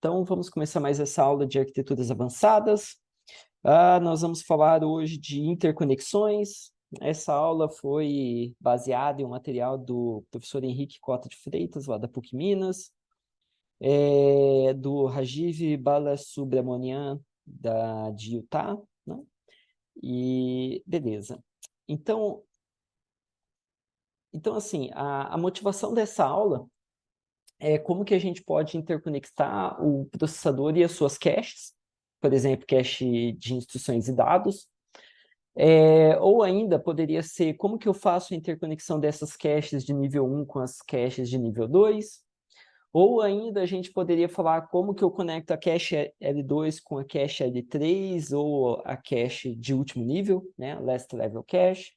Então, vamos começar mais essa aula de arquiteturas avançadas. Nós vamos falar hoje de interconexões. Essa aula foi baseada em um material do professor Henrique Cota de Freitas, lá da PUC Minas, do Rajiv Balasubramanian, de Utah, né? E beleza. Então assim, a motivação dessa aula é como que a gente pode interconectar o processador e as suas caches, por exemplo, cache de instruções e dados, ou ainda poderia ser como que eu faço a interconexão dessas caches de nível 1 com as caches de nível 2, ou ainda a gente poderia falar como que eu conecto a cache L2 com a cache L3 ou a cache de último nível, né, last level cache.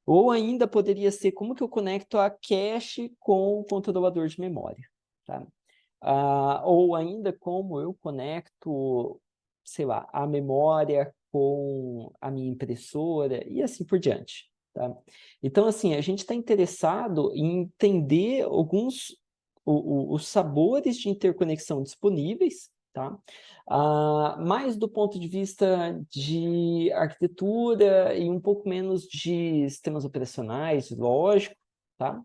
Ou ainda poderia ser como que eu conecto a cache com o controlador de memória, tá? Ou ainda como eu conecto, sei lá, a memória com a minha impressora e assim por diante, tá? Então, assim, a gente está interessado em entender alguns os sabores de interconexão disponíveis, tá? Mais do ponto de vista de arquitetura e um pouco menos de sistemas operacionais, lógico, tá?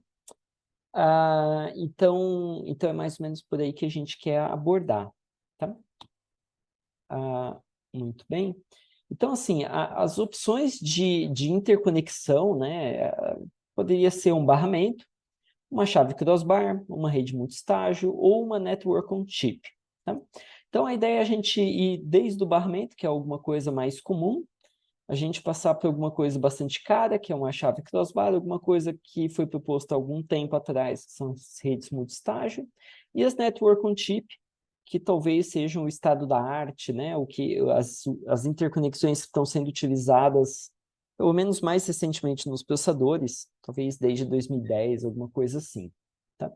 Então é mais ou menos por aí que a gente quer abordar, tá? Muito bem. Então, assim, as opções de interconexão, né, poderia ser um barramento, uma chave crossbar, uma rede multistágio ou uma network on chip, tá? Então, a ideia é a gente ir desde o barramento, que é alguma coisa mais comum, a gente passar por alguma coisa bastante cara, que é uma chave crossbar, alguma coisa que foi proposta há algum tempo atrás, que são as redes multistágio, e as network on chip, que talvez sejam o estado da arte, né? O que as interconexões que estão sendo utilizadas, pelo menos mais recentemente nos processadores, talvez desde 2010, alguma coisa assim, tá?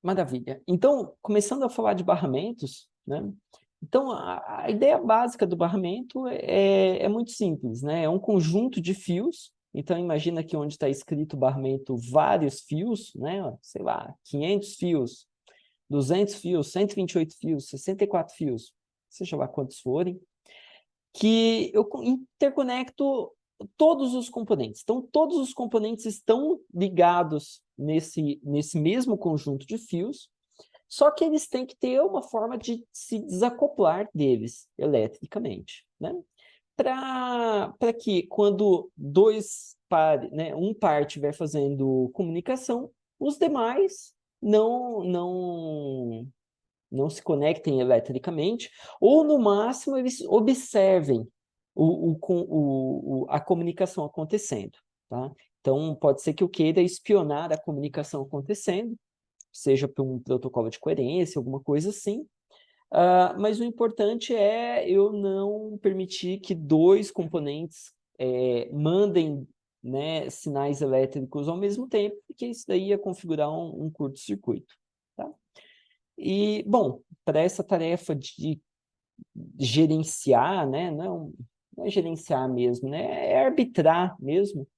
Maravilha. Então, começando a falar de barramentos, né? Então, a ideia básica do barramento é muito simples, né? É um conjunto de fios. Então, imagina que onde está escrito barramento, vários fios, né? Sei lá, 500 fios, 200 fios, 128 fios, 64 fios, seja lá quantos forem, que eu interconecto todos os componentes. Então, todos os componentes estão ligados nesse mesmo conjunto de fios, só que eles têm que ter uma forma de se desacoplar deles eletricamente, né? Para que quando dois pares, né, um par estiver fazendo comunicação, os demais não se conectem eletricamente, ou no máximo eles observem a comunicação acontecendo, tá? Então, pode ser que eu queira espionar a comunicação acontecendo, seja por um protocolo de coerência, alguma coisa assim, mas o importante é eu não permitir que dois componentes mandem, né, sinais elétricos ao mesmo tempo, porque isso daí ia configurar um curto-circuito, tá? E, bom, para essa tarefa de gerenciar, né, não é gerenciar mesmo, né, é arbitrar mesmo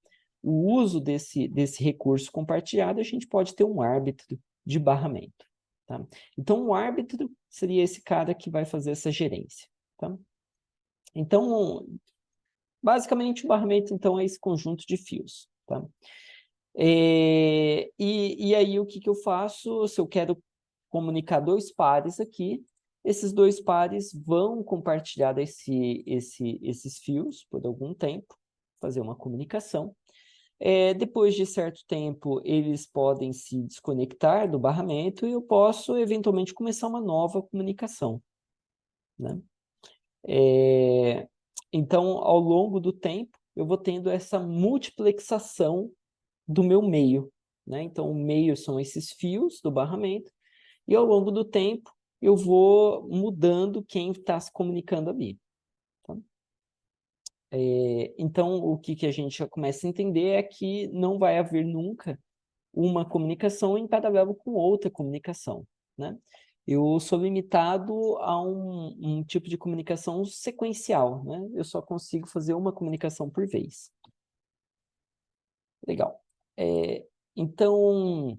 o uso desse recurso compartilhado, a gente pode ter um árbitro de barramento, tá? Então, o árbitro seria esse cara que vai fazer essa gerência, tá? Então, basicamente, o barramento, então, é esse conjunto de fios, tá? E aí, o que eu faço? Se eu quero comunicar dois pares aqui, esses dois pares vão compartilhar esses fios por algum tempo, fazer uma comunicação. Depois de certo tempo, eles podem se desconectar do barramento e eu posso, eventualmente, começar uma nova comunicação, né? Então, ao longo do tempo, eu vou tendo essa multiplexação do meu meio, né? Então, o meio são esses fios do barramento, e ao longo do tempo, eu vou mudando quem está se comunicando ali. Tá? Então, o que a gente já começa a entender é que não vai haver nunca uma comunicação em paralelo com outra comunicação, né? Eu sou limitado a um tipo de comunicação sequencial, né? Eu só consigo fazer uma comunicação por vez. Legal. Então,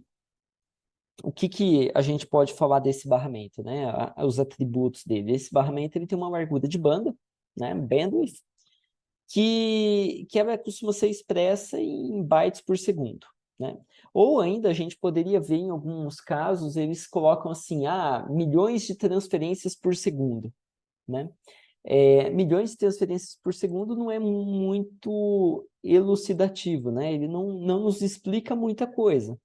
o que a gente pode falar desse barramento, né? Os atributos dele. Esse barramento ele tem uma largura de banda, né? Bandwidth, que ela costuma ser expressa em bytes por segundo, né? Ou ainda a gente poderia ver em alguns casos, eles colocam assim, milhões de transferências por segundo, né? Milhões de transferências por segundo não é muito elucidativo, né? Ele não nos explica muita coisa,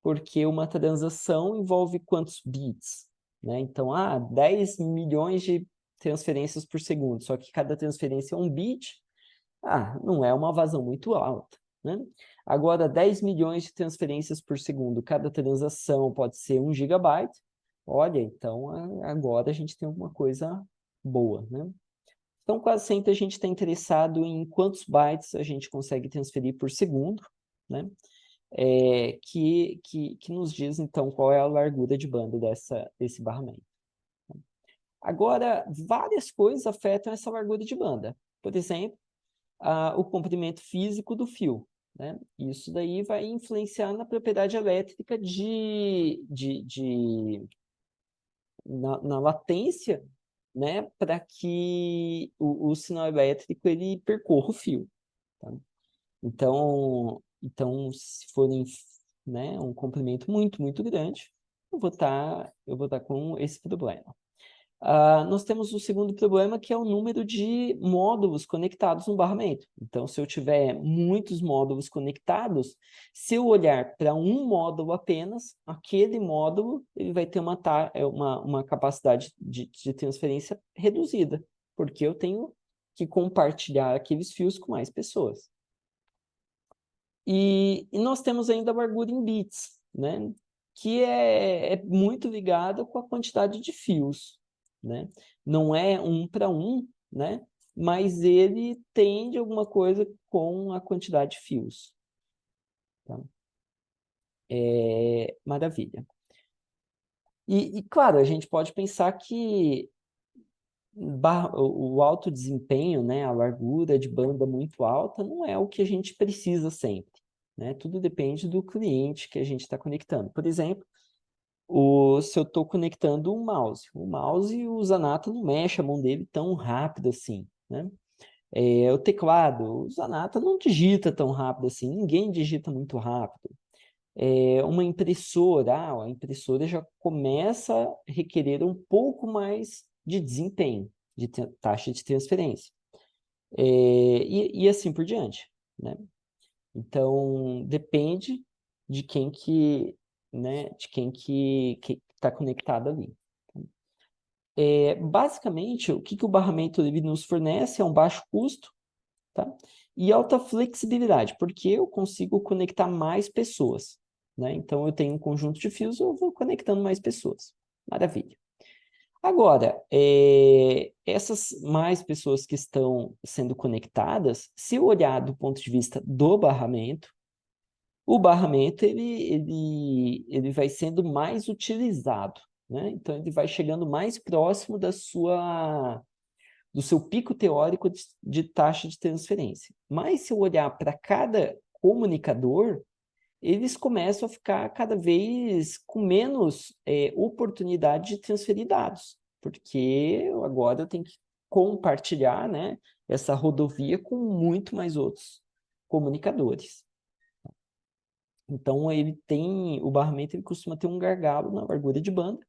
porque uma transação envolve quantos bits, né? Então, 10 milhões de transferências por segundo, só que cada transferência é um bit, não é uma vazão muito alta, né? Agora, 10 milhões de transferências por segundo, cada transação pode ser 1 gigabyte, olha, então agora a gente tem alguma coisa boa, né? Então, quase sempre a gente está interessado em quantos bytes a gente consegue transferir por segundo, né? Que nos diz, então, qual é a largura de banda desse barramento. Agora, várias coisas afetam essa largura de banda. Por exemplo, o comprimento físico do fio, né? Isso daí vai influenciar na propriedade elétrica na latência, né? Para que o sinal elétrico ele percorra o fio. Tá? Então, se for né, um comprimento muito, muito grande, eu vou estar com esse problema. Nós temos o segundo problema, que é o número de módulos conectados no barramento. Então, se eu tiver muitos módulos conectados, se eu olhar para um módulo apenas, aquele módulo ele vai ter uma capacidade de transferência reduzida, porque eu tenho que compartilhar aqueles fios com mais pessoas. E nós temos ainda a largura em bits, né? Que é muito ligada com a quantidade de fios, né? Não é 1 para 1, né? Mas ele tende alguma coisa com a quantidade de fios. Tá? Maravilha. Claro, a gente pode pensar que o alto desempenho, né, a largura de banda muito alta, não é o que a gente precisa sempre, né? Tudo depende do cliente que a gente está conectando. Por exemplo, se eu estou conectando o mouse, o Zanata não mexe a mão dele tão rápido assim, né? O teclado, o Zanata não digita tão rápido assim, ninguém digita muito rápido. Uma impressora, a impressora já começa a requerer um pouco mais de desempenho, de taxa de transferência. E assim por diante, né? Então, depende de quem né, de quem que está conectado ali. Basicamente, o que o barramento ele nos fornece é um baixo custo, tá? E alta flexibilidade, porque eu consigo conectar mais pessoas, né? Então, eu tenho um conjunto de fios, eu vou conectando mais pessoas. Maravilha. Agora, essas mais pessoas que estão sendo conectadas, se eu olhar do ponto de vista do barramento, o barramento ele vai sendo mais utilizado, né? Então, ele vai chegando mais próximo do seu pico teórico de taxa de transferência. Mas se eu olhar para cada comunicador, eles começam a ficar cada vez com menos oportunidade de transferir dados, porque agora eu tenho que compartilhar, né, essa rodovia com muito mais outros comunicadores. Então, o barramento ele costuma ter um gargalo na largura de banda,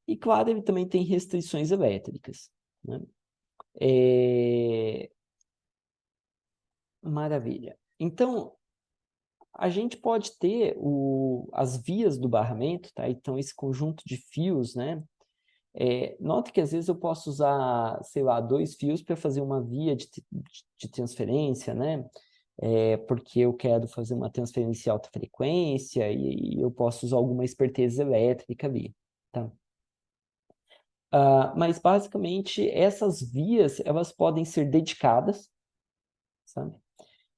e claro, ele também tem restrições elétricas, né? Maravilha. Então, a gente pode ter as vias do barramento, tá? Então, esse conjunto de fios, né? Note que às vezes eu posso usar, sei lá, 2 fios para fazer uma via de transferência, né? Porque eu quero fazer uma transferência em alta frequência e eu posso usar alguma esperteza elétrica ali, tá? Mas basicamente essas vias elas podem ser dedicadas, sabe?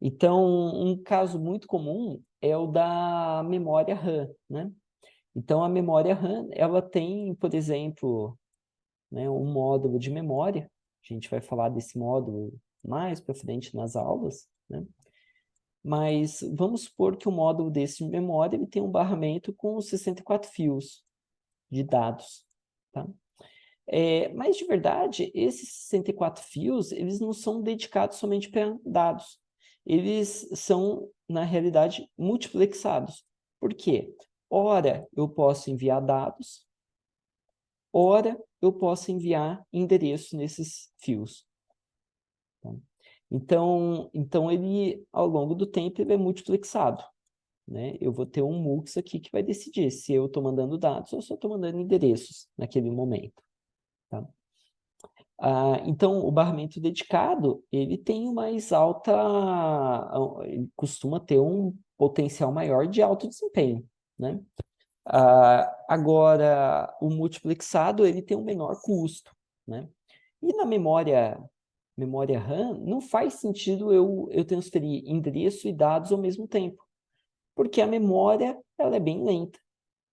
Então, um caso muito comum é o da memória RAM, né? Então, a memória RAM, ela tem, por exemplo, né, um módulo de memória. A gente vai falar desse módulo mais para frente nas aulas, né? Mas vamos supor que o módulo desse de memória ele tem um barramento com 64 fios de dados, tá? Mas, de verdade, esses 64 fios, eles não são dedicados somente para dados. Eles são, na realidade, multiplexados. Por quê? Ora, eu posso enviar dados, ora, eu posso enviar endereço nesses fios. Tá? Então, ele, ao longo do tempo, ele é multiplexado. Né? Eu vou ter um MUX aqui que vai decidir se eu estou mandando dados ou se eu estou mandando endereços naquele momento. Tá? Então, o barramento dedicado, ele tem mais alta, ele costuma ter um potencial maior de alto desempenho, né? Agora, o multiplexado, ele tem um menor custo, né? E na memória RAM, não faz sentido eu transferir endereço e dados ao mesmo tempo, porque a memória, ela é bem lenta.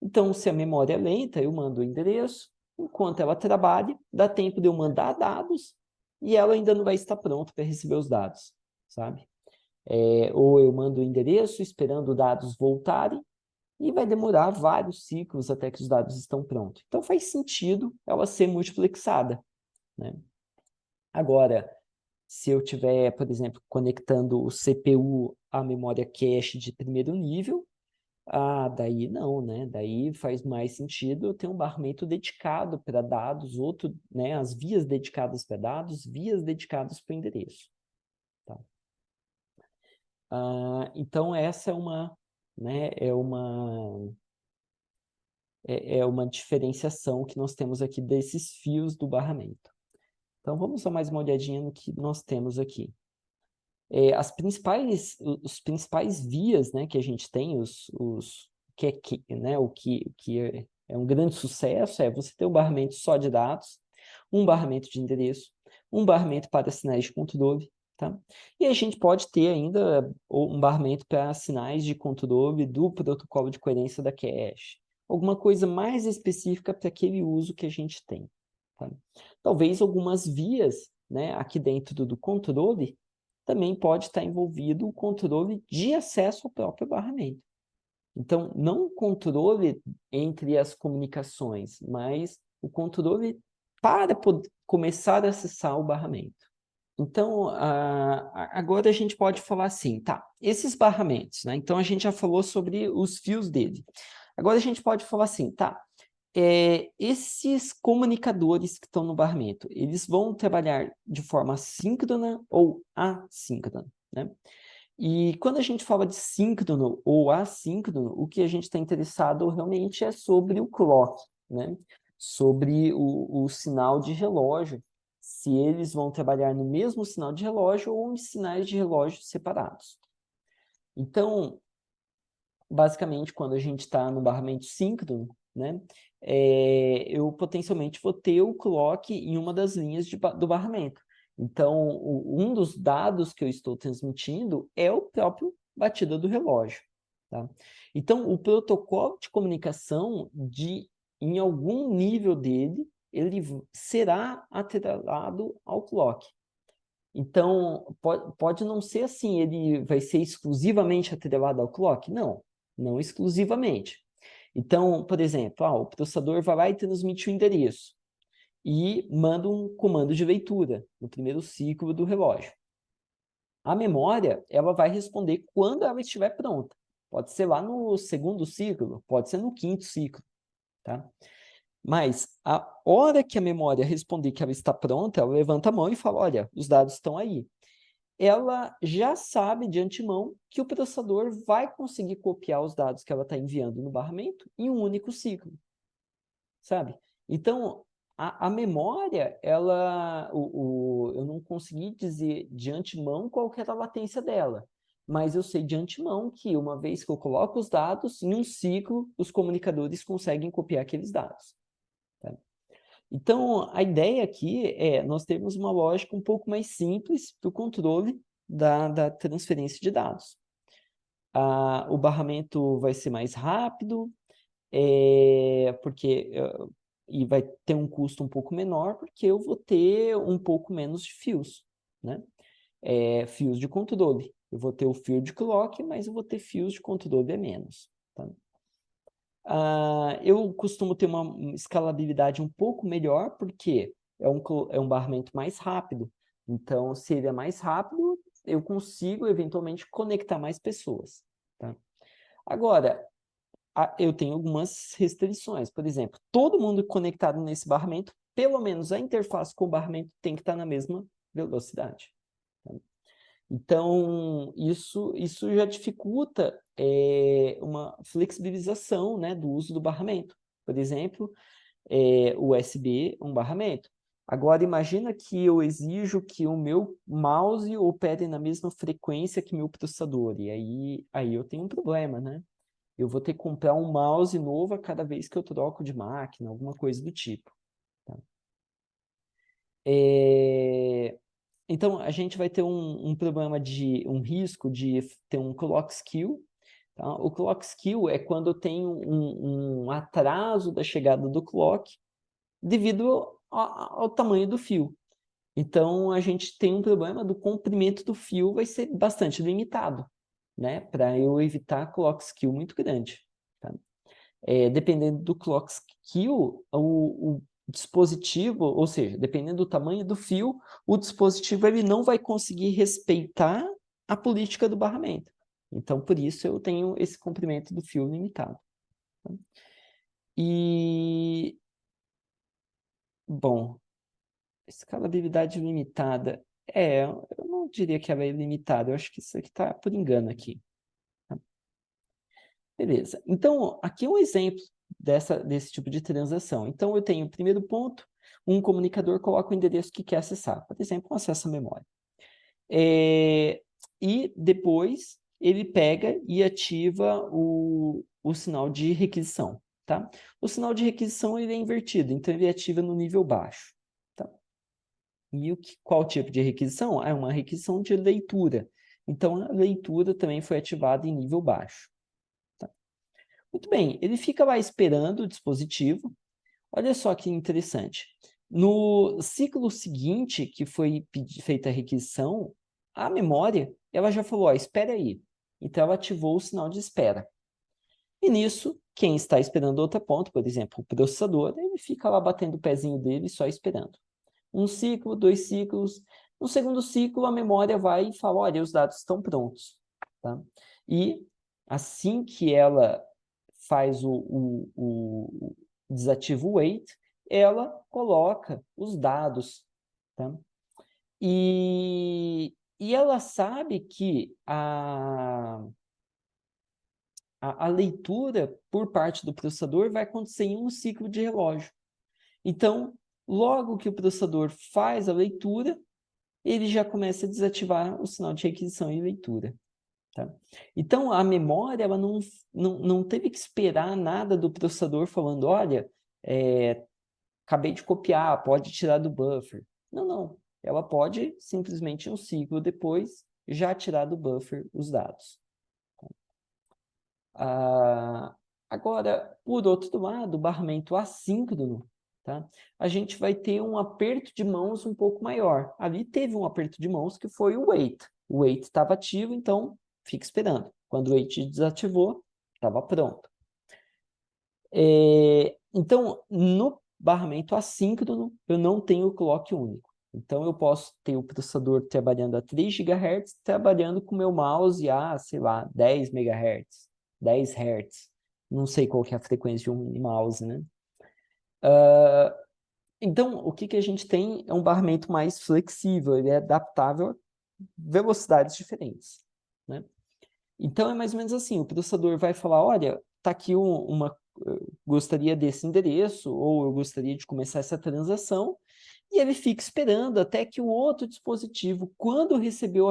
Então, se a memória é lenta, eu mando o endereço, enquanto ela trabalha, dá tempo de eu mandar dados e ela ainda não vai estar pronta para receber os dados, sabe? Ou eu mando o endereço esperando os dados voltarem e vai demorar vários ciclos até que os dados estão prontos. Então, faz sentido ela ser multiplexada, né? Agora, se eu tiver, por exemplo, conectando o CPU à memória cache de primeiro nível, daí não, né? Daí faz mais sentido eu ter um barramento dedicado para dados, outro, né? As vias dedicadas para dados, vias dedicadas para o endereço. Tá? Então, essa né, é uma diferenciação que nós temos aqui desses fios do barramento. Então, vamos dar mais uma olhadinha no que nós temos aqui. Os principais vias, né, que a gente tem, né, o que é um grande sucesso é você ter um barramento só de dados, um barramento de endereço, um barramento para sinais de controle, tá? E a gente pode ter ainda um barramento para sinais de controle do protocolo de coerência da cache, alguma coisa mais específica para aquele uso que a gente tem, tá? Talvez algumas vias, né, aqui dentro do controle também pode estar envolvido o controle de acesso ao próprio barramento. Então, não o controle entre as comunicações, mas o controle para começar a acessar o barramento. Então, agora a gente pode falar assim, tá, esses barramentos, né? Então, a gente já falou sobre os fios dele. Agora a gente pode falar assim, tá, esses comunicadores que estão no barramento, eles vão trabalhar de forma síncrona ou assíncrona, né? E quando a gente fala de síncrono ou assíncrono, o que a gente está interessado realmente é sobre o clock, né? Sobre o sinal de relógio, se eles vão trabalhar no mesmo sinal de relógio ou em sinais de relógio separados. Então, basicamente, quando a gente está no barramento síncrono, né, eu potencialmente vou ter o clock em uma das linhas do barramento. Então, um dos dados que eu estou transmitindo é o próprio batida do relógio. Tá? Então, o protocolo de comunicação, em algum nível dele, ele será atrelado ao clock. Então, pode não ser assim, ele vai ser exclusivamente atrelado ao clock? Não exclusivamente. Então, por exemplo, o processador vai lá e transmite o endereço e manda um comando de leitura no primeiro ciclo do relógio. A memória, ela vai responder quando ela estiver pronta. Pode ser lá no segundo ciclo, pode ser no quinto ciclo, tá? Mas a hora que a memória responder que ela está pronta, ela levanta a mão e fala, olha, os dados estão aí. Ela já sabe de antemão que o processador vai conseguir copiar os dados que ela está enviando no barramento em um único ciclo, sabe? Então, a memória, eu não consegui dizer de antemão qual que era a latência dela, mas eu sei de antemão que uma vez que eu coloco os dados, em um ciclo, os comunicadores conseguem copiar aqueles dados. Tá? Então, a ideia aqui é nós termos uma lógica um pouco mais simples para o controle da transferência de dados. O barramento vai ser mais rápido, e vai ter um custo um pouco menor, porque eu vou ter um pouco menos de fios, né? Fios de controle. Eu vou ter o field clock, mas eu vou ter fios de controle a menos. Tá? Eu costumo ter uma escalabilidade um pouco melhor, porque é um barramento mais rápido. Então, se ele é mais rápido, eu consigo, eventualmente, conectar mais pessoas. Tá? Agora, eu tenho algumas restrições. Por exemplo, todo mundo conectado nesse barramento, pelo menos a interface com o barramento tem que estar na mesma velocidade. Tá? Então, isso já dificulta uma flexibilização, né, do uso do barramento. Por exemplo, USB, um barramento. Agora, imagina que eu exijo que o meu mouse opere na mesma frequência que meu processador, e aí eu tenho um problema, né? Eu vou ter que comprar um mouse novo a cada vez que eu troco de máquina, alguma coisa do tipo. Tá? Então, a gente vai ter um problema um risco de ter um clock skew. Tá? O clock skew é quando eu tenho um atraso da chegada do clock devido ao tamanho do fio. Então, a gente tem um problema do comprimento do fio vai ser bastante limitado, né? Para eu evitar clock skew muito grande. Tá? Dependendo do clock skew, o dispositivo, ou seja, dependendo do tamanho do fio, o dispositivo ele não vai conseguir respeitar a política do barramento. Então, por isso, eu tenho esse comprimento do fio limitado. Tá? E, bom, escalabilidade limitada. Eu não diria que ela é ilimitada, eu acho que isso aqui está por engano aqui. Tá? Beleza. Então, aqui é um exemplo desse tipo de transação. Então, eu tenho o primeiro ponto, um comunicador coloca o endereço que quer acessar, por exemplo, um acesso à memória. E depois ele pega e ativa o sinal de requisição. Tá? O sinal de requisição ele é invertido, então ele ativa no nível baixo. Tá? E qual tipo de requisição? É uma requisição de leitura. Então, a leitura também foi ativada em nível baixo. Tá? Muito bem, ele fica lá esperando o dispositivo. Olha só que interessante. No ciclo seguinte, que foi feita a requisição, a memória, ela já falou, ó, espera aí. Então, ela ativou o sinal de espera. E nisso, quem está esperando outra ponta, por exemplo, o processador, ele fica lá batendo o pezinho dele só esperando. Um ciclo, 2 ciclos. No segundo ciclo, a memória vai e fala, olha, os dados estão prontos. Tá? E assim que ela faz desativa o wait, ela coloca os dados. Tá? E ela sabe que a leitura por parte do processador vai acontecer em um ciclo de relógio. Então, logo que o processador faz a leitura, ele já começa a desativar o sinal de requisição e leitura. Tá? Então, a memória ela não teve que esperar nada do processador falando, olha, acabei de copiar, pode tirar do buffer. Não. Ela pode, simplesmente, um ciclo depois, já tirar do buffer os dados. Agora, por outro lado, o barramento assíncrono, tá? A gente vai ter um aperto de mãos um pouco maior. Ali teve um aperto de mãos que foi o wait. O wait estava ativo, então fica esperando. Quando o wait desativou, estava pronto. Então, no barramento assíncrono, eu não tenho clock único. Então, eu posso ter o processador trabalhando a 3 GHz, trabalhando com o meu mouse a, sei lá, 10 MHz, 10 Hz. Não sei qual que é a frequência de um mouse, né? Então, o que a gente tem é um barramento mais flexível, ele é adaptável a velocidades diferentes, né? Então, é mais ou menos assim, o processador vai falar, olha, está aqui gostaria desse endereço, ou eu gostaria de começar essa transação, e ele fica esperando até que o outro dispositivo, quando recebeu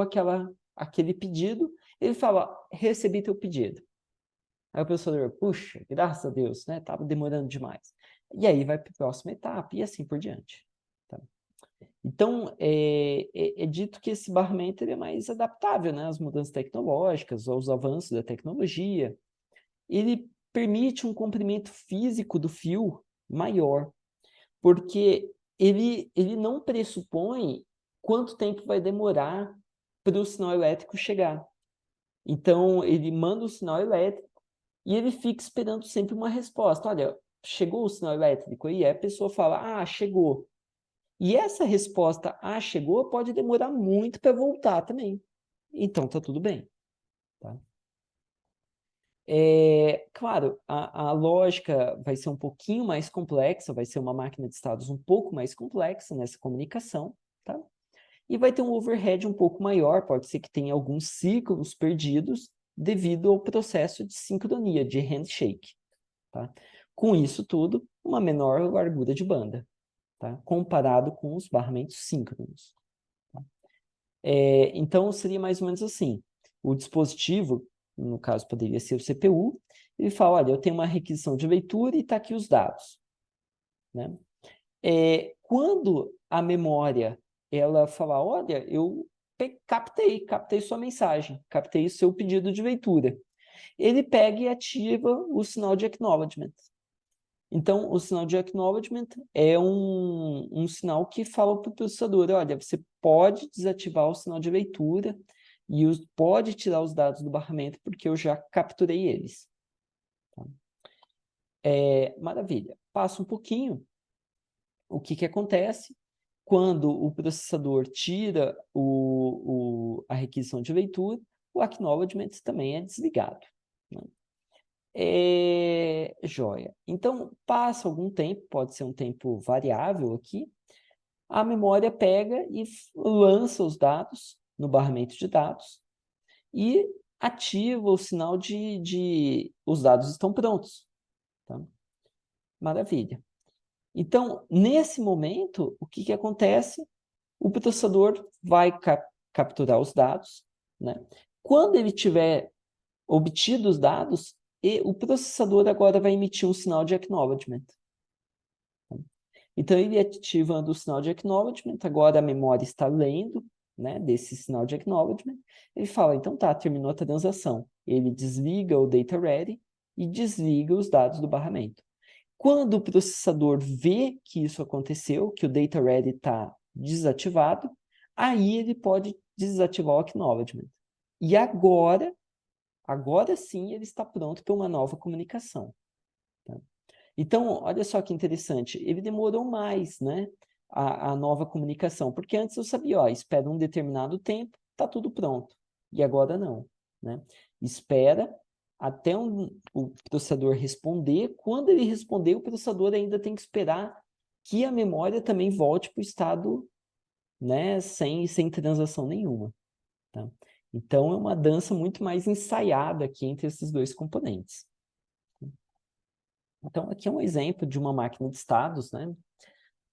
aquele pedido, ele fala, recebi teu pedido. Aí o processador, puxa, graças a Deus, né? Estava demorando demais. E aí vai para a próxima etapa, e assim por diante. Tá? Então, é dito que esse barramento é mais adaptável, né, às mudanças tecnológicas, aos avanços da tecnologia. Ele permite um comprimento físico do fio maior, porque ele não pressupõe quanto tempo vai demorar para o sinal elétrico chegar. Então, ele manda o sinal elétrico e ele fica esperando sempre uma resposta. Olha, chegou o sinal elétrico? E aí a pessoa fala, ah, chegou. E essa resposta, ah, chegou, pode demorar muito para voltar também. Então, tá tudo bem. Tá? Claro, a lógica vai ser um pouquinho mais complexa, vai ser uma máquina de estados um pouco mais complexa nessa comunicação, tá? E vai ter um overhead um pouco maior, pode ser que tenha alguns ciclos perdidos devido ao processo de sincronia, de handshake, tá? Com isso tudo, uma menor largura de banda, tá? Comparado com os barramentos síncronos. Tá? Então, seria mais ou menos assim, o dispositivo, no caso poderia ser o CPU, ele fala, olha, eu tenho uma requisição de leitura e está aqui os dados, né? Quando a memória ela falar, olha, eu captei sua mensagem, captei o seu pedido de leitura. Ele pega e ativa o sinal de acknowledgement. Então, o sinal de acknowledgement é um sinal que fala para o processador, olha, você pode desativar o sinal de leitura e pode tirar os dados do barramento porque eu já capturei eles. Tá? Maravilha. Passa um pouquinho. O que acontece? Quando o processador tira a requisição de leitura, o acknowledgement também é desligado. Né? Joia. Então, passa algum tempo, pode ser um tempo variável aqui, a memória pega e lança os dados no barramento de dados e ativa o sinal de os dados estão prontos. Tá? Maravilha. Então, nesse momento, o que acontece? O processador vai capturar os dados, né? Quando ele tiver obtido os dados, o processador agora vai emitir um sinal de acknowledgement. Então, ele ativando o sinal de acknowledgement, agora a memória está lendo, né, desse sinal de acknowledgement, ele fala, então tá, terminou a transação. Ele desliga o data ready e desliga os dados do barramento. Quando o processador vê que isso aconteceu, que o data ready está desativado, aí ele pode desativar o acknowledgement. E agora sim, ele está pronto para uma nova comunicação. Tá? Então, olha só que interessante, ele demorou mais, né, a nova comunicação, porque antes eu sabia, ó, espera um determinado tempo, está tudo pronto. E agora não, né? Espera até o processador responder. Quando ele responder, o processador ainda tem que esperar que a memória também volte para o estado, né, sem transação nenhuma. Tá? Então, é uma dança muito mais ensaiada aqui entre esses dois componentes. Então, aqui é um exemplo de uma máquina de estados, né,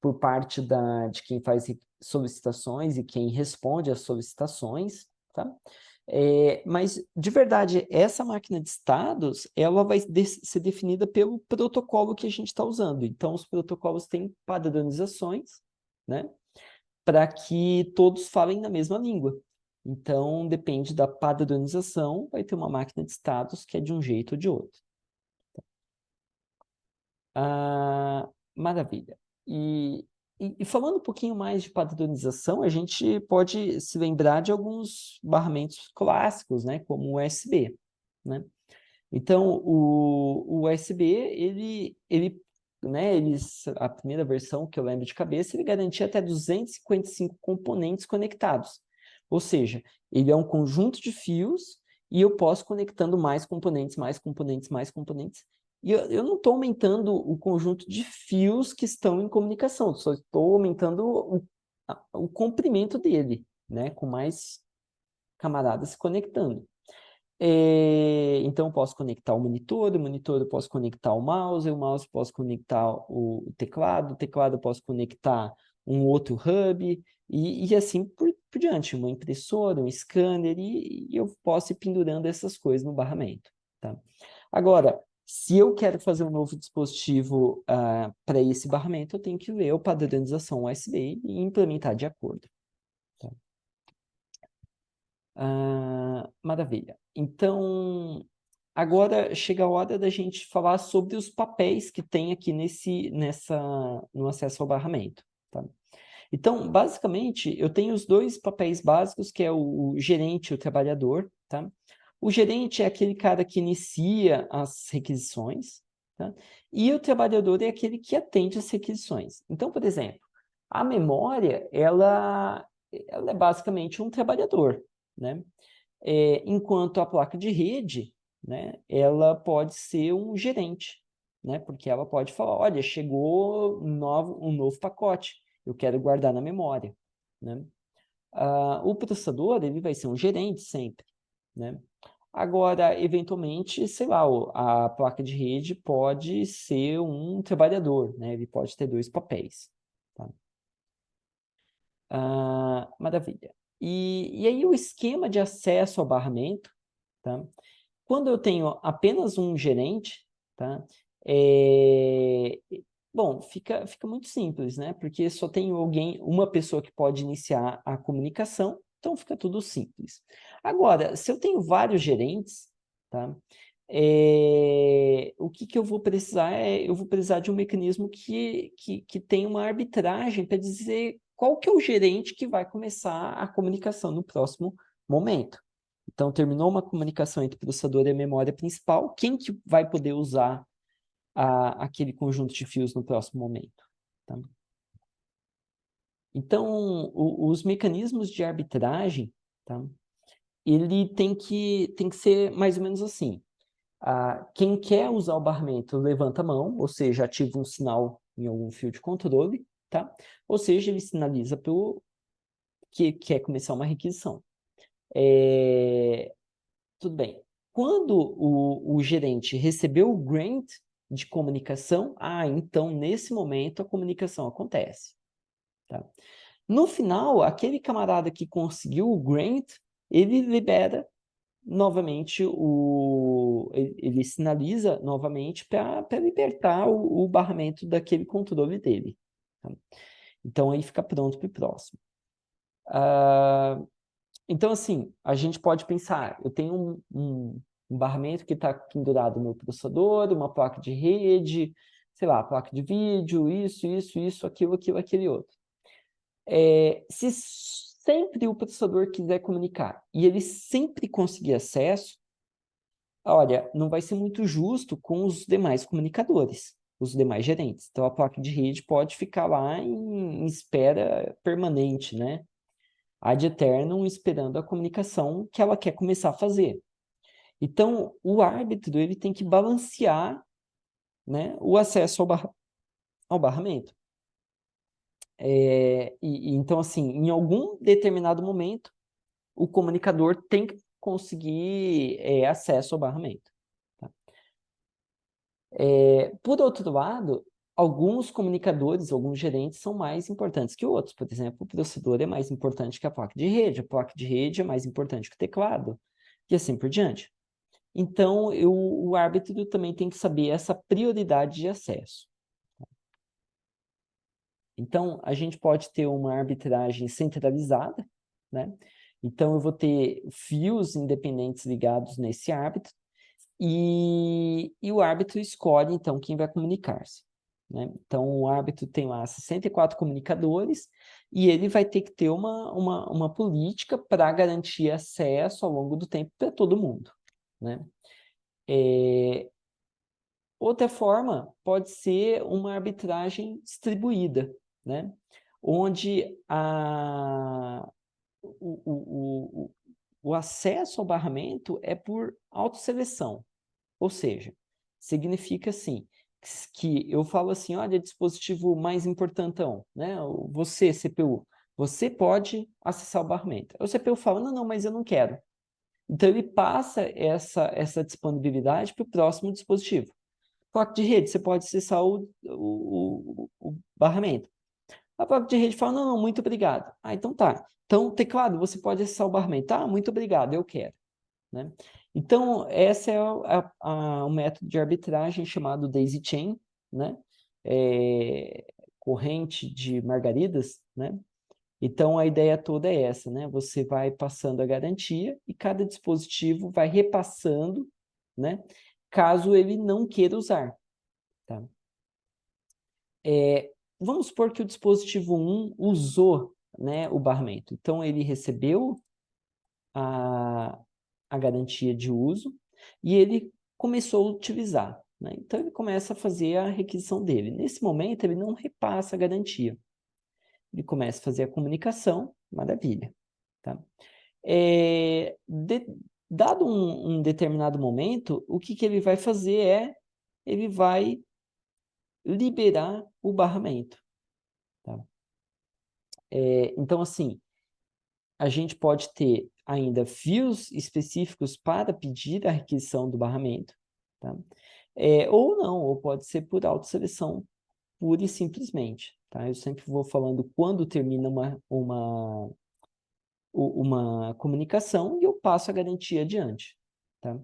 por parte de quem faz solicitações e quem responde às solicitações, tá? Mas, de verdade, essa máquina de estados, ela vai ser definida pelo protocolo que a gente está usando. Então, os protocolos têm padronizações, né? Para que todos falem na mesma língua. Então, depende da padronização, vai ter uma máquina de estados que é de um jeito ou de outro. Maravilha. E falando um pouquinho mais de padronização, a gente pode se lembrar de alguns barramentos clássicos, né, como o USB, né? Então, o USB, a primeira versão que eu lembro de cabeça, ele garantia até 255 componentes conectados. Ou seja, ele é um conjunto de fios e eu posso conectando mais componentes, mais componentes, mais componentes. E eu não estou aumentando o conjunto de fios que estão em comunicação, só estou aumentando o comprimento dele, né? Com mais camaradas se conectando. Então, eu posso conectar o monitor eu posso conectar o mouse eu posso conectar o teclado eu posso conectar um outro hub, e assim por diante, uma impressora, um scanner, e eu posso ir pendurando essas coisas no barramento. Tá? Agora, se eu quero fazer um novo dispositivo para esse barramento, eu tenho que ver a padronização USB e implementar de acordo. Tá? Maravilha. Então, agora chega a hora da gente falar sobre os papéis que tem aqui no acesso ao barramento. Tá? Então, basicamente, eu tenho os dois papéis básicos, que é o gerente e o trabalhador. Tá? O gerente é aquele cara que inicia as requisições, tá? E o trabalhador é aquele que atende as requisições. Então, por exemplo, a memória, ela é basicamente um trabalhador, né? Enquanto a placa de rede, né, ela pode ser um gerente, né? Porque ela pode falar, olha, chegou um novo pacote, eu quero guardar na memória, né? O processador, ele vai ser um gerente sempre, né? Agora, eventualmente, sei lá, a placa de rede pode ser um trabalhador, né? Ele pode ter dois papéis, tá? Maravilha. E aí o esquema de acesso ao barramento, tá? Quando eu tenho apenas um gerente, tá? Bom, fica muito simples, né? Porque só tem uma pessoa que pode iniciar a comunicação, então fica tudo simples. Agora, se eu tenho vários gerentes, tá? O que eu vou precisar eu vou precisar de um mecanismo que tenha uma arbitragem para dizer qual que é o gerente que vai começar a comunicação no próximo momento. Então, terminou uma comunicação entre o processador e a memória principal, quem que vai poder usar aquele conjunto de fios no próximo momento? Tá? Então, os mecanismos de arbitragem, tá? Ele tem que ser mais ou menos assim. Quem quer usar o barramento levanta a mão, ou seja, ativa um sinal em algum fio de controle, tá? Ou seja, ele sinaliza que quer começar uma requisição. Tudo bem. Quando o gerente recebeu o grant de comunicação, então nesse momento a comunicação acontece. Tá? No final, aquele camarada que conseguiu o grant, ele libera novamente ele sinaliza novamente para libertar o barramento daquele controle dele. Tá? Então aí fica pronto para o próximo. Então, assim, a gente pode pensar, eu tenho um barramento que está pendurado no meu processador, uma placa de rede, sei lá, placa de vídeo, isso, aquilo, aquele outro. Se sempre o processador quiser comunicar e ele sempre conseguir acesso, olha, não vai ser muito justo com os demais comunicadores, os demais gerentes. Então, a placa de rede pode ficar lá em espera permanente, né? Ad eternum, esperando a comunicação que ela quer começar a fazer. Então, o árbitro ele tem que balancear, né, o acesso ao barramento. Então, assim, em algum determinado momento, o comunicador tem que conseguir acesso ao barramento. Tá? Por outro lado, alguns comunicadores, alguns gerentes são mais importantes que outros. Por exemplo, o processador é mais importante que a placa de rede é mais importante que o teclado, e assim por diante. Então, o árbitro também tem que saber essa prioridade de acesso. Então, a gente pode ter uma arbitragem centralizada, né? Então, eu vou ter fios independentes ligados nesse árbitro, e o árbitro escolhe, então, quem vai comunicar-se. Né? Então, o árbitro tem lá 64 comunicadores, e ele vai ter que ter uma política para garantir acesso ao longo do tempo para todo mundo. Né? Outra forma pode ser uma arbitragem distribuída, né? Onde o acesso ao barramento é por autoseleção. Ou seja, significa assim, que eu falo assim, olha, dispositivo mais importantão, né? Você, CPU, você pode acessar o barramento. Aí o CPU fala, não, mas eu não quero. Então ele passa essa disponibilidade para o próximo dispositivo. Placa de rede, você pode acessar o barramento. A placa de rede fala, não, muito obrigado. Então tá. Então, teclado, você pode acessar o barramento. Muito obrigado, eu quero. Né? Então, esse é o método de arbitragem chamado daisy chain, né? Corrente de margaridas, né? Então, a ideia toda é essa, né? Você vai passando a garantia e cada dispositivo vai repassando, né? Caso ele não queira usar, tá? Vamos supor que o dispositivo 1 usou, né, o barramento. Então, ele recebeu a a garantia de uso e ele começou a utilizar, né? Então, ele começa a fazer a requisição dele. Nesse momento, ele não repassa a garantia. Ele começa a fazer a comunicação, maravilha. Tá? Dado um determinado momento, o que ele vai fazer ele vai liberar o barramento. Tá? Então, assim, a gente pode ter ainda fios específicos para pedir a requisição do barramento, tá? Ou não, ou pode ser por autoseleção pura e simplesmente, tá? Eu sempre vou falando quando termina uma comunicação e eu passo a garantia adiante, tá?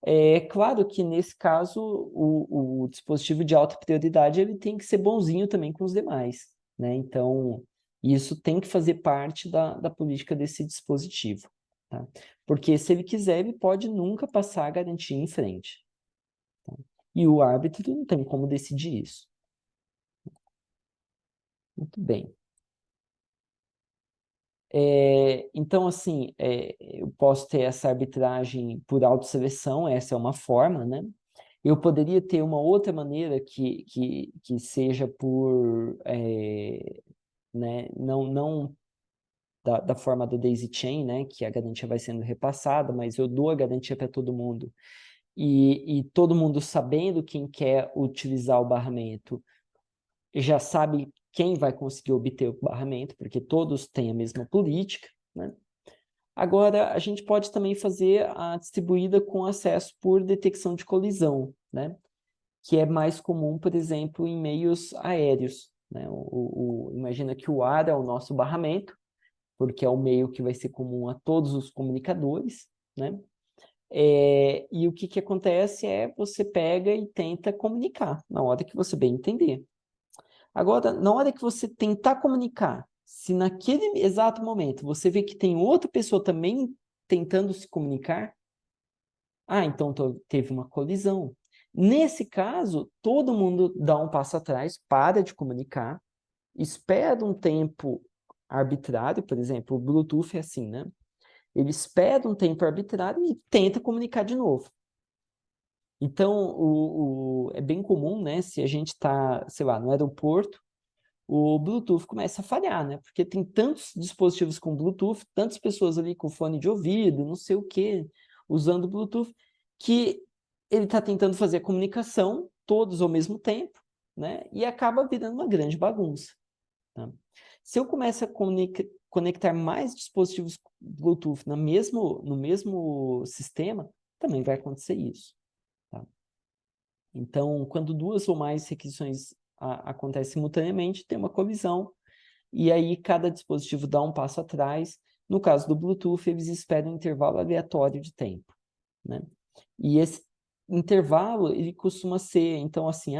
É claro que, nesse caso, o dispositivo de alta prioridade ele tem que ser bonzinho também com os demais, né? Então, isso tem que fazer parte da política desse dispositivo, tá? Porque, se ele quiser, ele pode nunca passar a garantia em frente, tá? E o árbitro não tem como decidir isso. Muito bem. Então, assim, eu posso ter essa arbitragem por autoseleção, essa é uma forma, né? Eu poderia ter uma outra maneira que seja por, né, não da forma do daisy chain, né, que a garantia vai sendo repassada, mas eu dou a garantia para todo mundo. E todo mundo sabendo quem quer utilizar o barramento, já sabe quem vai conseguir obter o barramento, porque todos têm a mesma política, né? Agora, a gente pode também fazer a distribuída com acesso por detecção de colisão, né? Que é mais comum, por exemplo, em meios aéreos, né? Imagina que o ar é o nosso barramento, porque é o meio que vai ser comum a todos os comunicadores, né? E o que acontece é você pega e tenta comunicar na hora que você bem entender. Agora, na hora que você tentar comunicar, se naquele exato momento você vê que tem outra pessoa também tentando se comunicar, então teve uma colisão. Nesse caso, todo mundo dá um passo atrás, para de comunicar, espera um tempo arbitrário, por exemplo, o Bluetooth é assim, né? Ele espera um tempo arbitrário e tenta comunicar de novo. Então, é bem comum, né? Se a gente está, sei lá, no aeroporto, o Bluetooth começa a falhar, né? Porque tem tantos dispositivos com Bluetooth, tantas pessoas ali com fone de ouvido, não sei o quê, usando Bluetooth, que ele está tentando fazer a comunicação, todos ao mesmo tempo, né? E acaba virando uma grande bagunça. Tá? Se eu começo a conectar mais dispositivos Bluetooth no mesmo sistema, também vai acontecer isso. Tá? Então, quando duas ou mais requisições acontecem simultaneamente, tem uma colisão, e aí cada dispositivo dá um passo atrás. No caso do Bluetooth, eles esperam um intervalo aleatório de tempo, né? E esse intervalo, ele costuma ser, então, assim,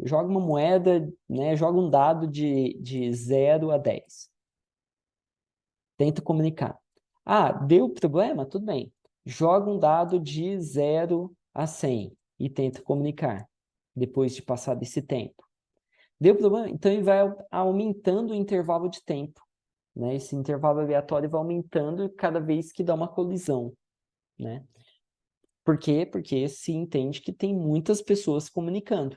joga uma moeda, né, joga um dado de 0 a 10. Tenta comunicar. Deu problema? Tudo bem. Joga um dado de 0 a 100 e tenta comunicar, depois de passar desse tempo. Deu problema? Então, ele vai aumentando o intervalo de tempo, né? Esse intervalo aleatório vai aumentando cada vez que dá uma colisão, né? Por quê? Porque se entende que tem muitas pessoas se comunicando.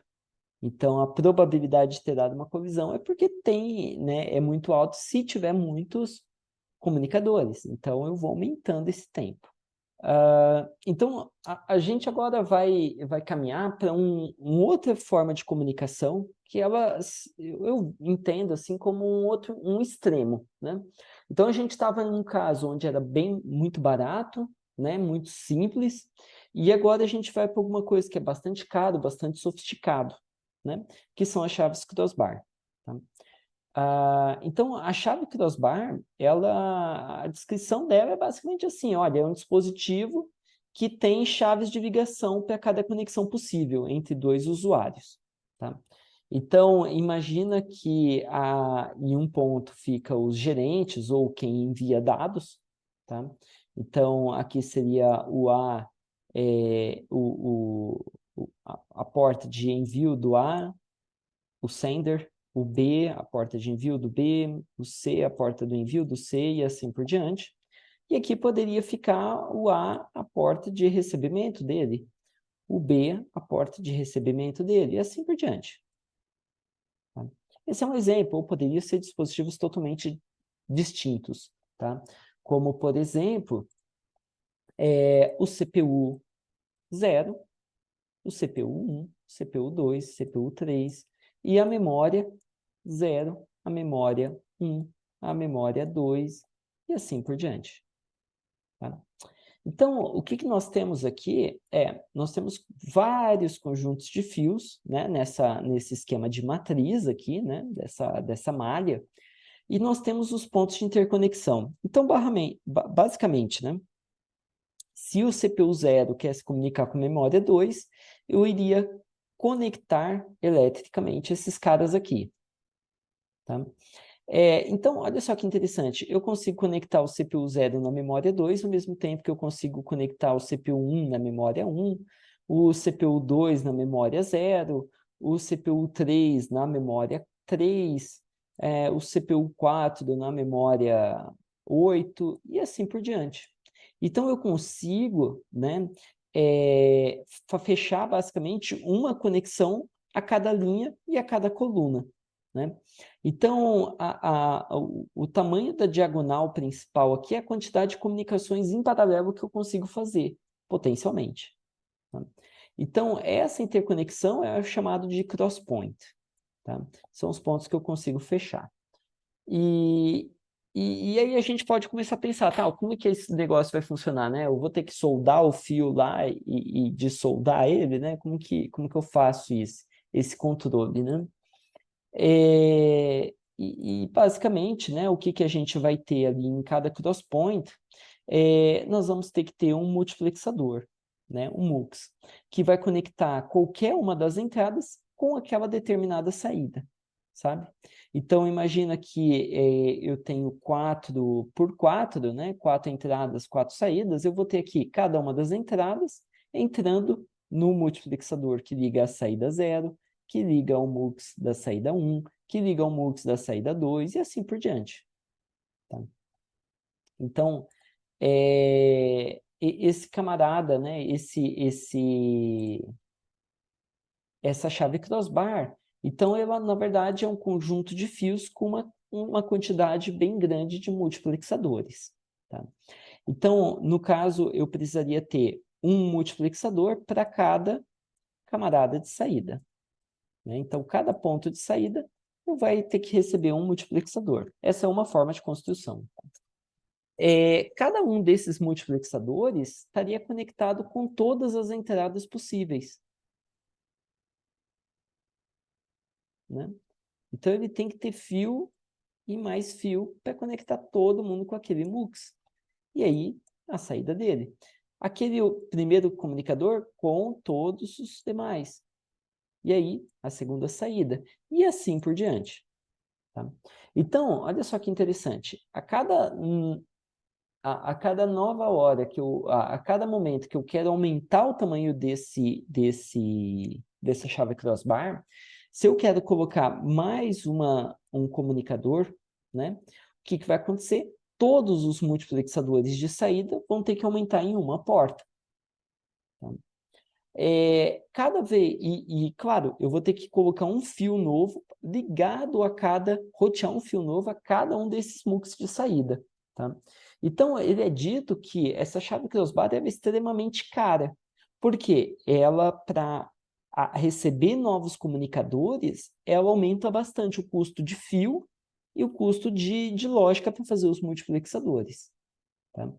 Então, a probabilidade de ter dado uma colisão é porque tem, né, é muito alto se tiver muitos comunicadores. Então, eu vou aumentando esse tempo. Então, a gente agora vai caminhar para uma outra forma de comunicação que eu entendo assim como um extremo, né? Então, a gente estava num caso onde era muito barato, né? Muito simples, e agora a gente vai para alguma coisa que é bastante caro, bastante sofisticado, né? Que são as chaves crossbar. Tá? Então, a chave crossbar, a descrição dela é basicamente assim, olha, é um dispositivo que tem chaves de ligação para cada conexão possível entre dois usuários. Tá? Então, imagina que em um ponto fica os gerentes ou quem envia dados. Tá? Então, aqui seria o A, a porta de envio do A, o sender, o B, a porta de envio do B, o C, a porta do envio do C e assim por diante. E aqui poderia ficar o A, a porta de recebimento dele, o B, a porta de recebimento dele, e assim por diante. Tá? Esse é um exemplo, ou poderia ser dispositivos totalmente distintos, tá? Como, por exemplo, o CPU 0, o CPU 1, CPU 2, CPU 3, e a memória 0, a memória 1, a memória 2, e assim por diante. Tá? Então, o que nós temos aqui nós temos vários conjuntos de fios, né, nesse esquema de matriz aqui, né, dessa malha, e nós temos os pontos de interconexão. Então, basicamente, né, se o CPU 0 quer se comunicar com a memória 2, eu iria conectar eletricamente esses caras aqui. Tá? Então, olha só que interessante. Eu consigo conectar o CPU 0 na memória 2, ao mesmo tempo que eu consigo conectar o CPU 1 na memória 1, o CPU 2 na memória 0, o CPU 3 na memória 3, o CPU 4 na memória 8, e assim por diante. Então, eu consigo, né, fechar basicamente uma conexão a cada linha e a cada coluna, né? Então, o tamanho da diagonal principal aqui é a quantidade de comunicações em paralelo que eu consigo fazer, potencialmente. Tá? Então, essa interconexão é chamado de cross-point. Tá? São os pontos que eu consigo fechar. E aí a gente pode começar a pensar, tá, como é que esse negócio vai funcionar, né? Eu vou ter que soldar o fio lá e dessoldar ele, né? Como que eu faço isso, esse controle, né? Basicamente, né, o que a gente vai ter ali em cada crosspoint, nós vamos ter que ter um multiplexador, né, um MUX, que vai conectar qualquer uma das entradas com aquela determinada saída, sabe? Então, imagina que eu tenho 4 por 4, né, 4 entradas, 4 saídas, eu vou ter aqui cada uma das entradas entrando no multiplexador que liga a saída 0, que liga ao MUX da saída 1, que liga ao MUX da saída 2, e assim por diante. Tá? Então, esse camarada, né, essa chave crossbar, então ela, na verdade, é um conjunto de fios com uma quantidade bem grande de multiplexadores. Tá? Então, no caso, eu precisaria ter um multiplexador para cada camarada de saída. Né? Então, cada ponto de saída vai ter que receber um multiplexador. Essa é uma forma de construção. Cada um desses multiplexadores estaria conectado com todas as entradas possíveis. Né? Então, ele tem que ter fio e mais fio para conectar todo mundo com aquele MUX. E aí, a saída dele. Aquele primeiro comunicador com todos os demais. E aí, a segunda saída. E assim por diante. Tá? Então, olha só que interessante. A cada nova hora, a cada momento que eu quero aumentar o tamanho dessa chave crossbar, se eu quero colocar mais um comunicador, né, o que vai acontecer? Todos os multiplexadores de saída vão ter que aumentar em uma porta. Tá? Cada vez, claro, eu vou ter que colocar um fio novo ligado rotear um fio novo a cada um desses MUX de saída, tá? Então, ele é dito que essa chave crossbar é extremamente cara, porque ela, para receber novos comunicadores, ela aumenta bastante o custo de fio e o custo de lógica para fazer os multiplexadores, tá?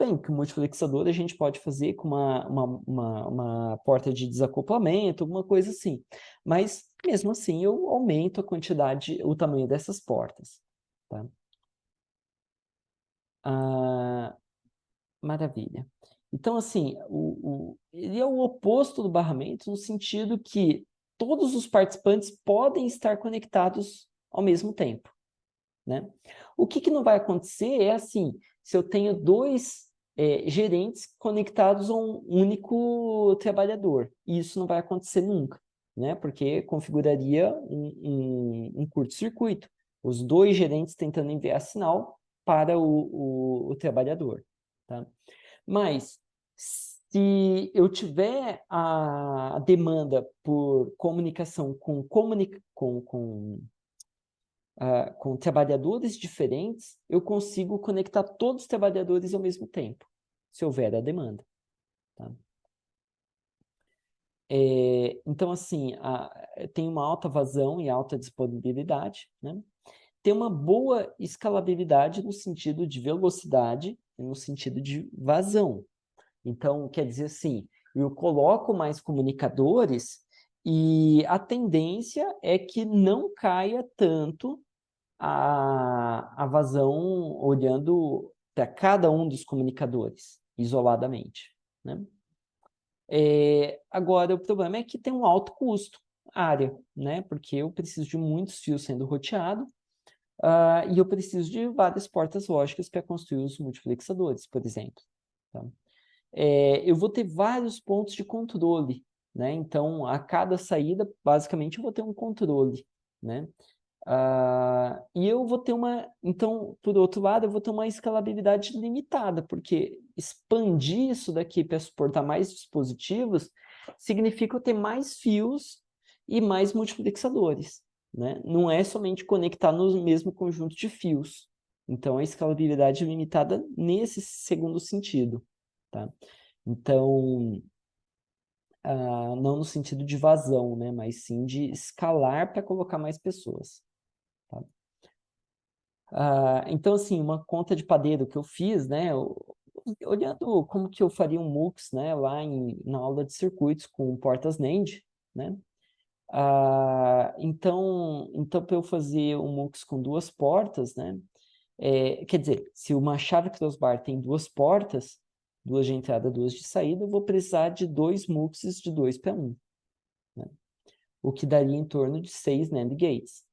Bem, que o multiplexador a gente pode fazer com uma porta de desacoplamento, alguma coisa assim. Mas, mesmo assim, eu aumento a quantidade, o tamanho dessas portas. Tá? Ah, maravilha. Então, assim, ele é o oposto do barramento no sentido que todos os participantes podem estar conectados ao mesmo tempo. Né? O que não vai acontecer é assim, se eu tenho dois gerentes conectados a um único trabalhador. E isso não vai acontecer nunca, né? Porque configuraria um curto-circuito. Os dois gerentes tentando enviar sinal para o trabalhador, tá? Mas, se eu tiver a demanda por comunicação com trabalhadores diferentes, eu consigo conectar todos os trabalhadores ao mesmo tempo, se houver a demanda, tá? Então, assim, tem uma alta vazão e alta disponibilidade, né? Tem uma boa escalabilidade no sentido de velocidade e no sentido de vazão. Então, quer dizer assim, eu coloco mais comunicadores e a tendência é que não caia tanto a vazão olhando para cada um dos comunicadores isoladamente, né? Agora, o problema é que tem um alto custo área, né? Porque eu preciso de muitos fios sendo roteados e eu preciso de várias portas lógicas para construir os multiplexadores, por exemplo. Tá? Eu vou ter vários pontos de controle, né? Então, a cada saída, basicamente, eu vou ter um controle, né? E eu vou ter então, por outro lado, eu vou ter uma escalabilidade limitada, porque expandir isso daqui para suportar mais dispositivos significa eu ter mais fios e mais multiplexadores, né? Não é somente conectar no mesmo conjunto de fios. Então, a escalabilidade é limitada nesse segundo sentido, tá? Então, não no sentido de vazão, né? Mas sim de escalar para colocar mais pessoas. Tá? Então, assim, uma conta de padeiro que eu fiz, né? Olhando como que eu faria um MUX, né? Lá na aula de circuitos com portas NAND, né? Então para eu fazer um MUX com duas portas, né? Quer dizer, se uma chave crossbar tem duas portas, duas de entrada, duas de saída, eu vou precisar de dois MUXs de 2 para 1, né? O que daria em torno de 6 NAND gates.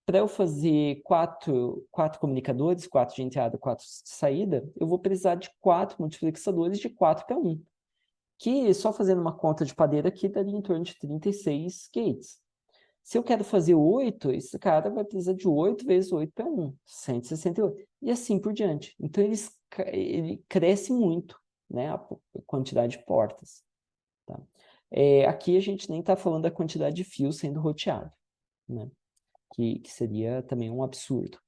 Para eu fazer quatro comunicadores, 4 de entrada, 4 de saída, eu vou precisar de 4 multiplexadores de 4 para 1, que só fazendo uma conta de padeiro aqui daria em torno de 36 gates. Se eu quero fazer 8, esse cara vai precisar de 8 vezes 8 para 1, 168. E assim por diante. Então, ele cresce muito, né, a quantidade de portas. Tá? Aqui a gente nem está falando da quantidade de fios sendo roteado, né? Que seria também um absurdo.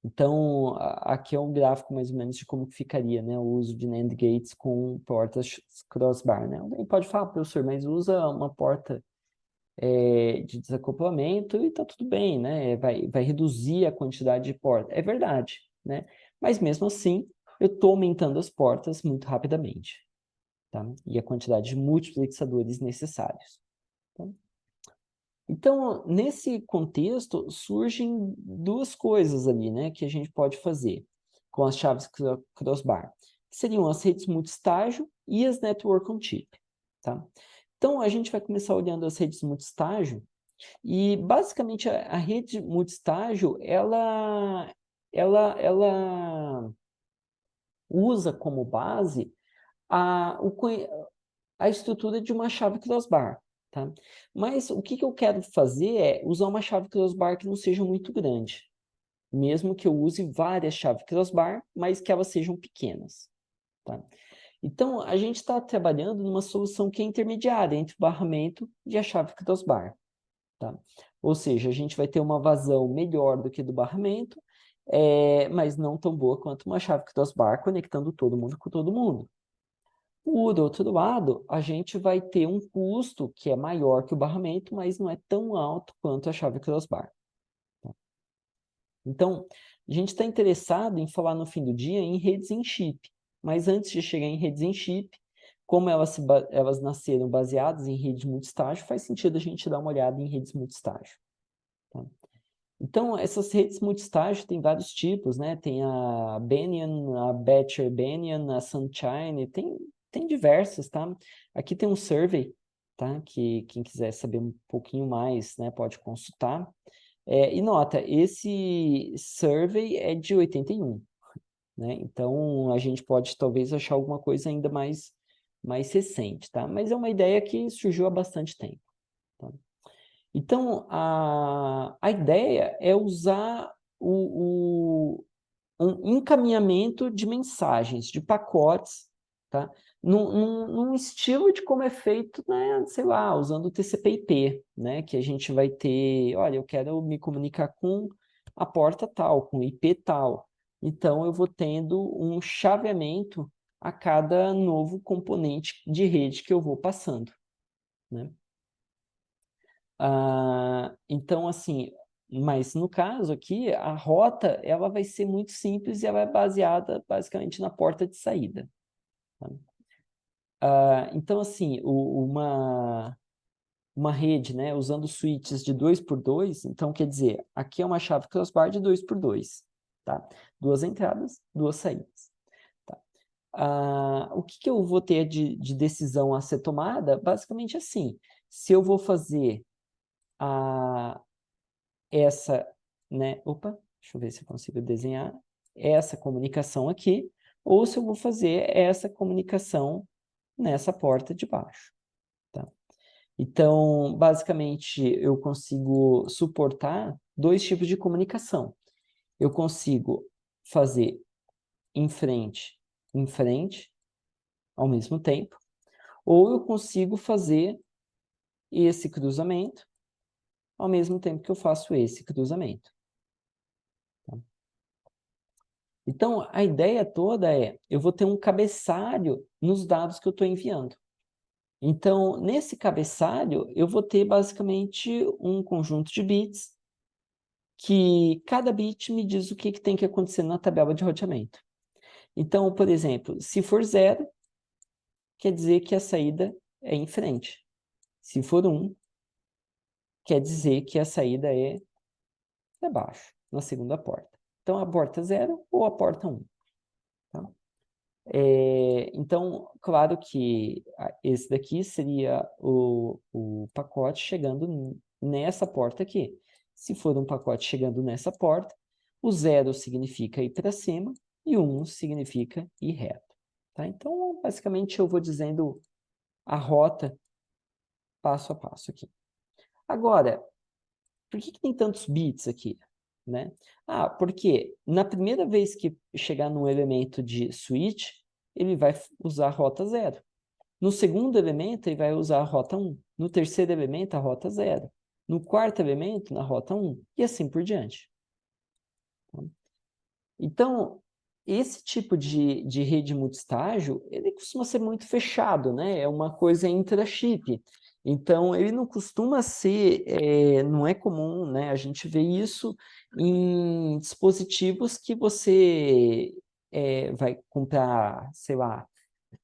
Então, aqui é um gráfico mais ou menos de como que ficaria, né, o uso de NAND gates com portas crossbar, né? Alguém pode falar, professor, mas usa uma porta de desacoplamento e tá tudo bem, né? Vai reduzir a quantidade de portas. É verdade, né? Mas mesmo assim, eu estou aumentando as portas muito rapidamente, tá? E a quantidade de multiplexadores necessários. Tá? Então, nesse contexto, surgem duas coisas ali, né, que a gente pode fazer com as chaves crossbar, que seriam as redes multistágio e as network on chip, tá? Então, a gente vai começar olhando as redes multistágio e, basicamente, a rede multistágio, ela usa como base a estrutura de uma chave crossbar, tá? Mas o que eu quero fazer é usar uma chave crossbar que não seja muito grande, mesmo que eu use várias chaves crossbar, mas que elas sejam pequenas, tá? Então, a gente está trabalhando numa solução que é intermediária entre o barramento e a chave crossbar, tá? Ou seja, a gente vai ter uma vazão melhor do que do barramento, mas não tão boa quanto uma chave crossbar conectando todo mundo com todo mundo. Por outro lado, a gente vai ter um custo que é maior que o barramento, mas não é tão alto quanto a chave crossbar. Tá? Então, a gente está interessado em falar no fim do dia em redes em chip. Mas antes de chegar em redes em chip, como elas nasceram baseadas em redes multistágio, faz sentido a gente dar uma olhada em redes multistágio. Tá? Então, essas redes multistágio tem vários tipos, né? Tem a Banyan, a Batcher Banyan, a Sunshine, tem diversas, tá? Aqui tem um survey, tá? Que quem quiser saber um pouquinho mais, né, pode consultar. E nota, esse survey é de 81, né? Então, a gente pode talvez achar alguma coisa ainda mais recente, tá? Mas é uma ideia que surgiu há bastante tempo, tá? Então, a ideia é usar um encaminhamento de mensagens, de pacotes, tá? Num estilo de como é feito, né, sei lá, usando o TCP/IP, né, que a gente vai ter, olha, eu quero me comunicar com a porta tal, com o IP tal. Então, eu vou tendo um chaveamento a cada novo componente de rede que eu vou passando, né? Então, assim, mas no caso aqui, a rota ela vai ser muito simples e ela é baseada basicamente na porta de saída. Tá? Então, assim, uma rede, né, usando switches de 2x2, então quer dizer, aqui é uma chave crossbar de 2x2, tá? Duas entradas, duas saídas. Tá? O que eu vou ter de decisão a ser tomada? Basicamente assim, se eu vou fazer essa, né? Opa, deixa eu ver se eu consigo desenhar essa comunicação aqui, ou se eu vou fazer essa comunicação nessa porta de baixo, tá? Então, basicamente, eu consigo suportar dois tipos de comunicação. Eu consigo fazer em frente, ao mesmo tempo, ou eu consigo fazer esse cruzamento ao mesmo tempo que eu faço esse cruzamento. Tá? Então, a ideia toda é, eu vou ter um cabeçalho nos dados que eu estou enviando. Então, nesse cabeçalho, eu vou ter basicamente um conjunto de bits, que cada bit me diz o que tem que acontecer na tabela de roteamento. Então, por exemplo, se for 0, quer dizer que a saída é em frente. Se for 1, quer dizer que a saída é abaixo, na segunda porta. Então, a porta 0 ou a porta 1. Tá? Então, claro que esse daqui seria o pacote chegando nessa porta aqui. Se for um pacote chegando nessa porta, o 0 significa ir para cima e o 1 significa ir reto. Tá? Então, basicamente, eu vou dizendo a rota passo a passo aqui. Agora, por que tem tantos bits aqui? Né? Porque na primeira vez que chegar num elemento de switch, ele vai usar a rota 0. No segundo elemento, ele vai usar a rota 1. No terceiro elemento, a rota 0. No quarto elemento, na rota 1. E assim por diante. Então, esse tipo de rede multistágio, ele costuma ser muito fechado, né? É uma coisa intra-chip. Então, ele não costuma ser, não é comum, né? A gente vê isso em dispositivos que você vai comprar, sei lá,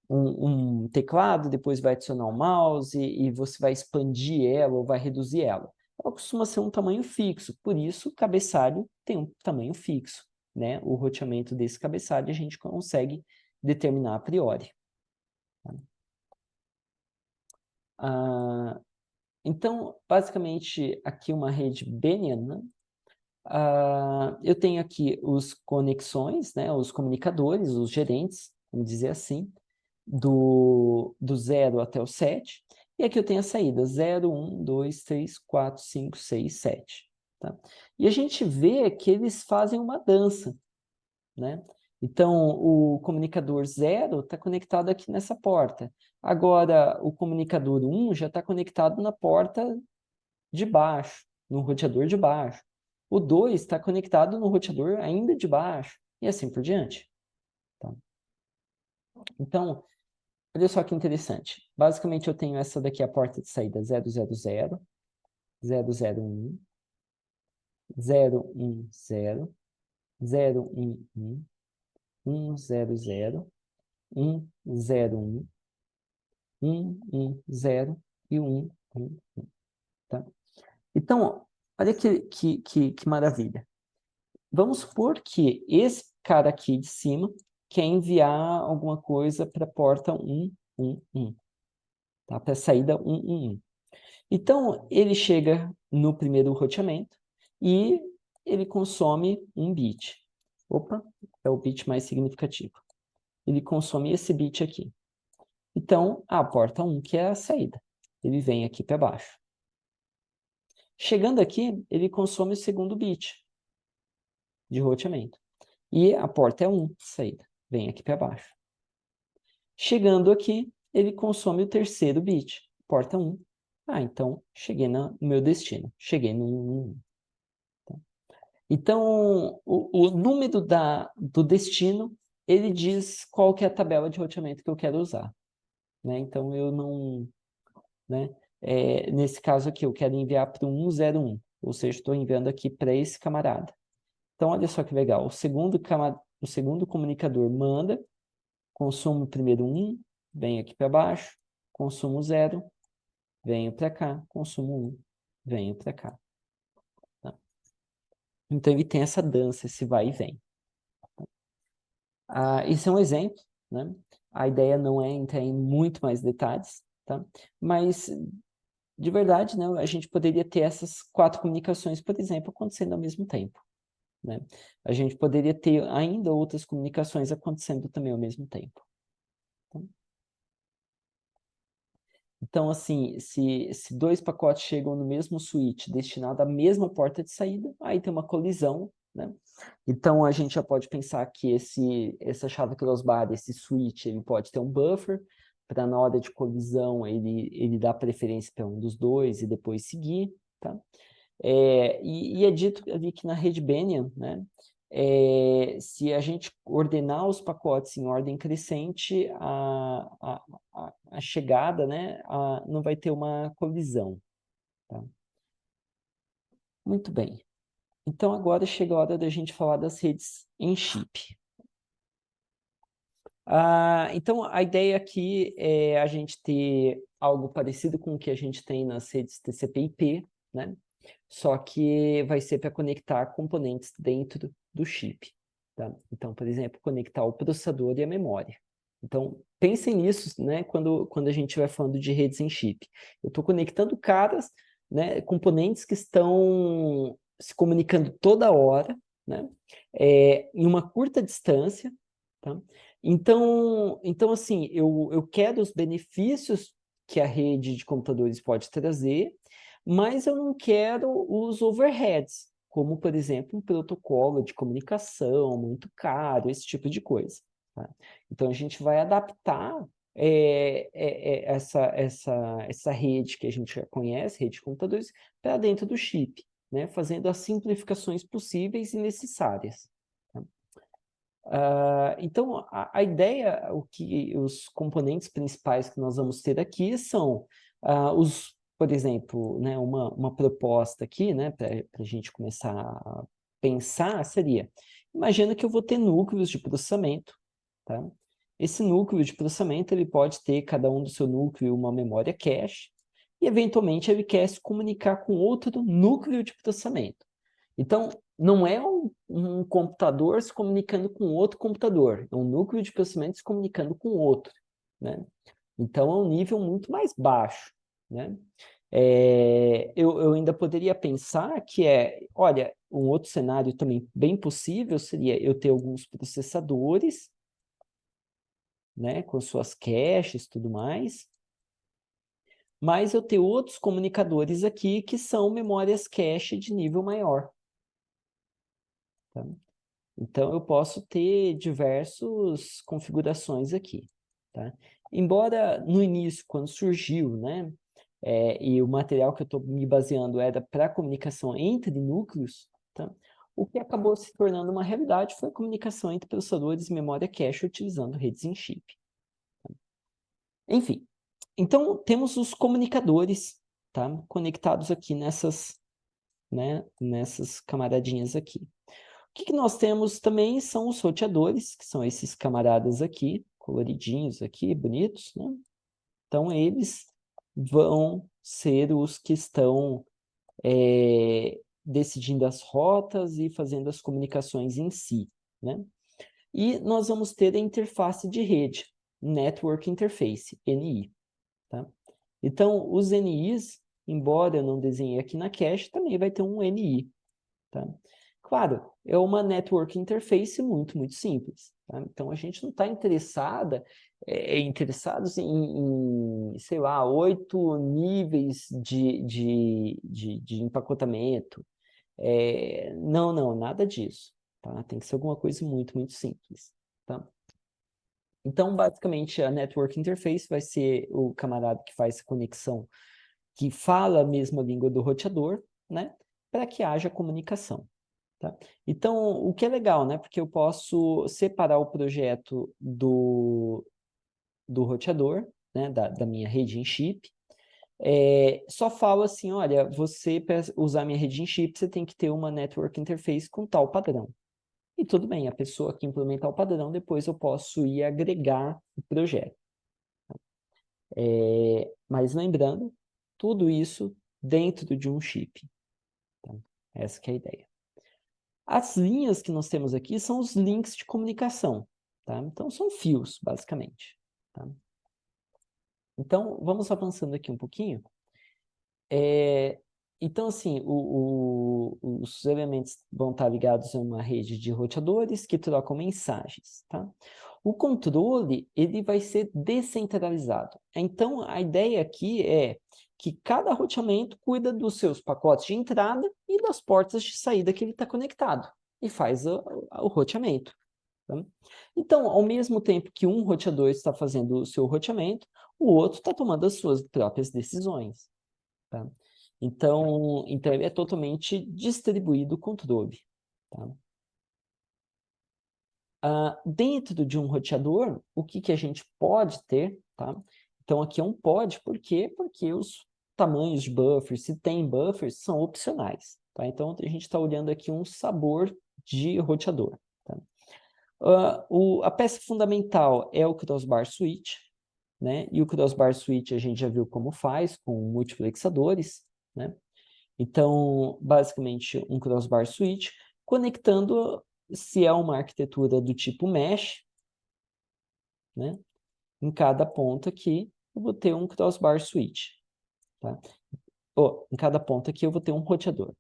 um teclado, depois vai adicionar um mouse e você vai expandir ela ou vai reduzir ela. Ela costuma ser um tamanho fixo, por isso o cabeçalho tem um tamanho fixo, né? O roteamento desse cabeçalho a gente consegue determinar a priori. Então, basicamente, aqui uma rede Boolean, né? Eu tenho aqui os conexões, né? Os comunicadores, os gerentes, vamos dizer assim, do 0 até o 7. E aqui eu tenho a saída 0, 1, 2, 3, 4, 5, 6, 7. Tá? E a gente vê que eles fazem uma dança, né? Então, o comunicador 0 está conectado aqui nessa porta. Agora, o comunicador 1 já está conectado na porta de baixo, no roteador de baixo. O 2 está conectado no roteador ainda de baixo, e assim por diante. Tá? Então, olha só que interessante. Basicamente, eu tenho essa daqui, a porta de saída 000, 001, 010, 011, 100, 100, 101, 110 e 111. Tá? Então, olha que maravilha. Vamos supor que esse cara aqui de cima quer enviar alguma coisa para a porta 111, tá? Para a saída 111. Então, ele chega no primeiro roteamento e ele consome um bit. Opa, é o bit mais significativo. Ele consome esse bit aqui. Então, a porta 1, que é a saída. Ele vem aqui para baixo. Chegando aqui, ele consome o segundo bit. de roteamento. E a porta é 1 de saída. Vem aqui para baixo. Chegando aqui, ele consome o terceiro bit, porta 1. Então, cheguei no meu destino. Cheguei no 1. Tá? Então, o número do destino, ele diz qual que é a tabela de roteamento que eu quero usar. Né? Então, eu não... Né? Nesse caso aqui, eu quero enviar para o 101. Ou seja, estou enviando aqui para esse camarada. Então, olha só que legal. O segundo comunicador manda, consumo primeiro 1, venho aqui para baixo, consumo 0, venho para cá, consumo 1, venho para cá. Tá? Então, ele tem essa dança, esse vai e vem. Esse é um exemplo, né? A ideia não é entrar em muito mais detalhes, tá? Mas, de verdade, né, a gente poderia ter essas 4 comunicações, por exemplo, acontecendo ao mesmo tempo. Né? A gente poderia ter ainda outras comunicações acontecendo também ao mesmo tempo. Então, assim, se 2 pacotes chegam no mesmo switch destinado à mesma porta de saída, aí tem uma colisão, né? Então, a gente já pode pensar que essa chave crossbar, esse switch, ele pode ter um buffer, para na hora de colisão ele dar preferência para um dos dois e depois seguir, tá? E é dito ali que na rede Banyan, né, se a gente ordenar os pacotes em ordem crescente, a chegada, né, não vai ter uma colisão. Tá? Muito bem. Então, agora chega a hora da gente falar das redes em chip. Então, a ideia aqui é a gente ter algo parecido com o que a gente tem nas redes TCP/IP, né? Só que vai ser para conectar componentes dentro do chip. Tá? Então, por exemplo, conectar o processador e a memória. Então, pensem nisso, né, quando a gente estiver falando de redes em chip. Eu estou conectando caras, né, componentes que estão se comunicando toda hora, né, em uma curta distância. Tá? Então assim, eu quero os benefícios que a rede de computadores pode trazer, mas eu não quero os overheads, como, por exemplo, um protocolo de comunicação muito caro, esse tipo de coisa. Tá? Então, a gente vai adaptar essa rede que a gente já conhece, rede de computadores, para dentro do chip, né? Fazendo as simplificações possíveis e necessárias. Tá? Então, a ideia, os componentes principais que nós vamos ter aqui são por exemplo, né, uma proposta aqui, né, para a gente começar a pensar, seria, imagina que eu vou ter núcleos de processamento, tá? Esse núcleo de processamento, ele pode ter, cada um do seu núcleo, uma memória cache, e eventualmente ele quer se comunicar com outro núcleo de processamento. Então, não é um computador se comunicando com outro computador, é um núcleo de processamento se comunicando com outro, né? Então, é um nível muito mais baixo, né? Eu ainda poderia pensar que olha, um outro cenário também bem possível seria eu ter alguns processadores, né, com suas caches e tudo mais, mas eu ter outros comunicadores aqui que são memórias cache de nível maior. Tá? Então, eu posso ter diversas configurações aqui. Tá? Embora no início, quando surgiu, né, e o material que eu estou me baseando era para comunicação entre núcleos, tá? O que acabou se tornando uma realidade foi a comunicação entre processadores e memória cache utilizando redes em chip. Tá? Enfim, então temos os comunicadores, tá? Conectados aqui nessas camaradinhas aqui. O que nós temos também são os roteadores, que são esses camaradas aqui, coloridinhos aqui, bonitos, né? Então, eles vão ser os que estão decidindo as rotas e fazendo as comunicações em si, né? E nós vamos ter a interface de rede, Network Interface, NI, tá? Então, os NIs, embora eu não desenhei aqui na cache, também vai ter um NI, tá? Claro, é uma network interface muito, muito simples. Tá? Então, a gente não está interessados em, sei lá, 8 níveis de empacotamento. Não, nada disso. tá? Tem que ser alguma coisa muito, muito simples, tá? Então, basicamente, a Network Interface vai ser o camarada que faz a conexão, que fala a mesma língua do roteador, né? Para que haja comunicação, tá? Então, o que é legal, né? Porque eu posso separar o projeto do roteador, né? Da minha rede em chip. Só falo assim, olha, você para usar minha rede em chip, você tem que ter uma Network Interface com tal padrão. E tudo bem, a pessoa que implementar o padrão, depois eu posso ir agregar o projeto. Mas lembrando, tudo isso dentro de um chip. Tá? Essa que é a ideia. As linhas que nós temos aqui são os links de comunicação. Tá? Então, são fios, basicamente. Tá? Então, vamos avançando aqui um pouquinho. Então, assim, os elementos vão estar ligados a uma rede de roteadores que trocam mensagens, tá? O controle, ele vai ser descentralizado. Então, a ideia aqui é que cada roteamento cuida dos seus pacotes de entrada e das portas de saída que ele está conectado e faz o roteamento. Tá? Então, ao mesmo tempo que um roteador está fazendo o seu roteamento, o outro está tomando as suas próprias decisões. Tá? Então, ele é totalmente distribuído o controle. Tá? Dentro de um roteador, o que a gente pode ter? Tá? Então, aqui é um pode, por quê? Porque os tamanhos de buffers, se tem buffers, são opcionais. Tá? Então, a gente está olhando aqui um sabor de roteador. Tá? A peça fundamental é o crossbar switch, né? E o crossbar switch a gente já viu como faz, com multiplexadores, né? Então, basicamente, um crossbar switch conectando, se é uma arquitetura do tipo mesh, né? Em cada ponta aqui, eu vou ter um crossbar switch, tá? Em cada ponta aqui, eu vou ter um roteador,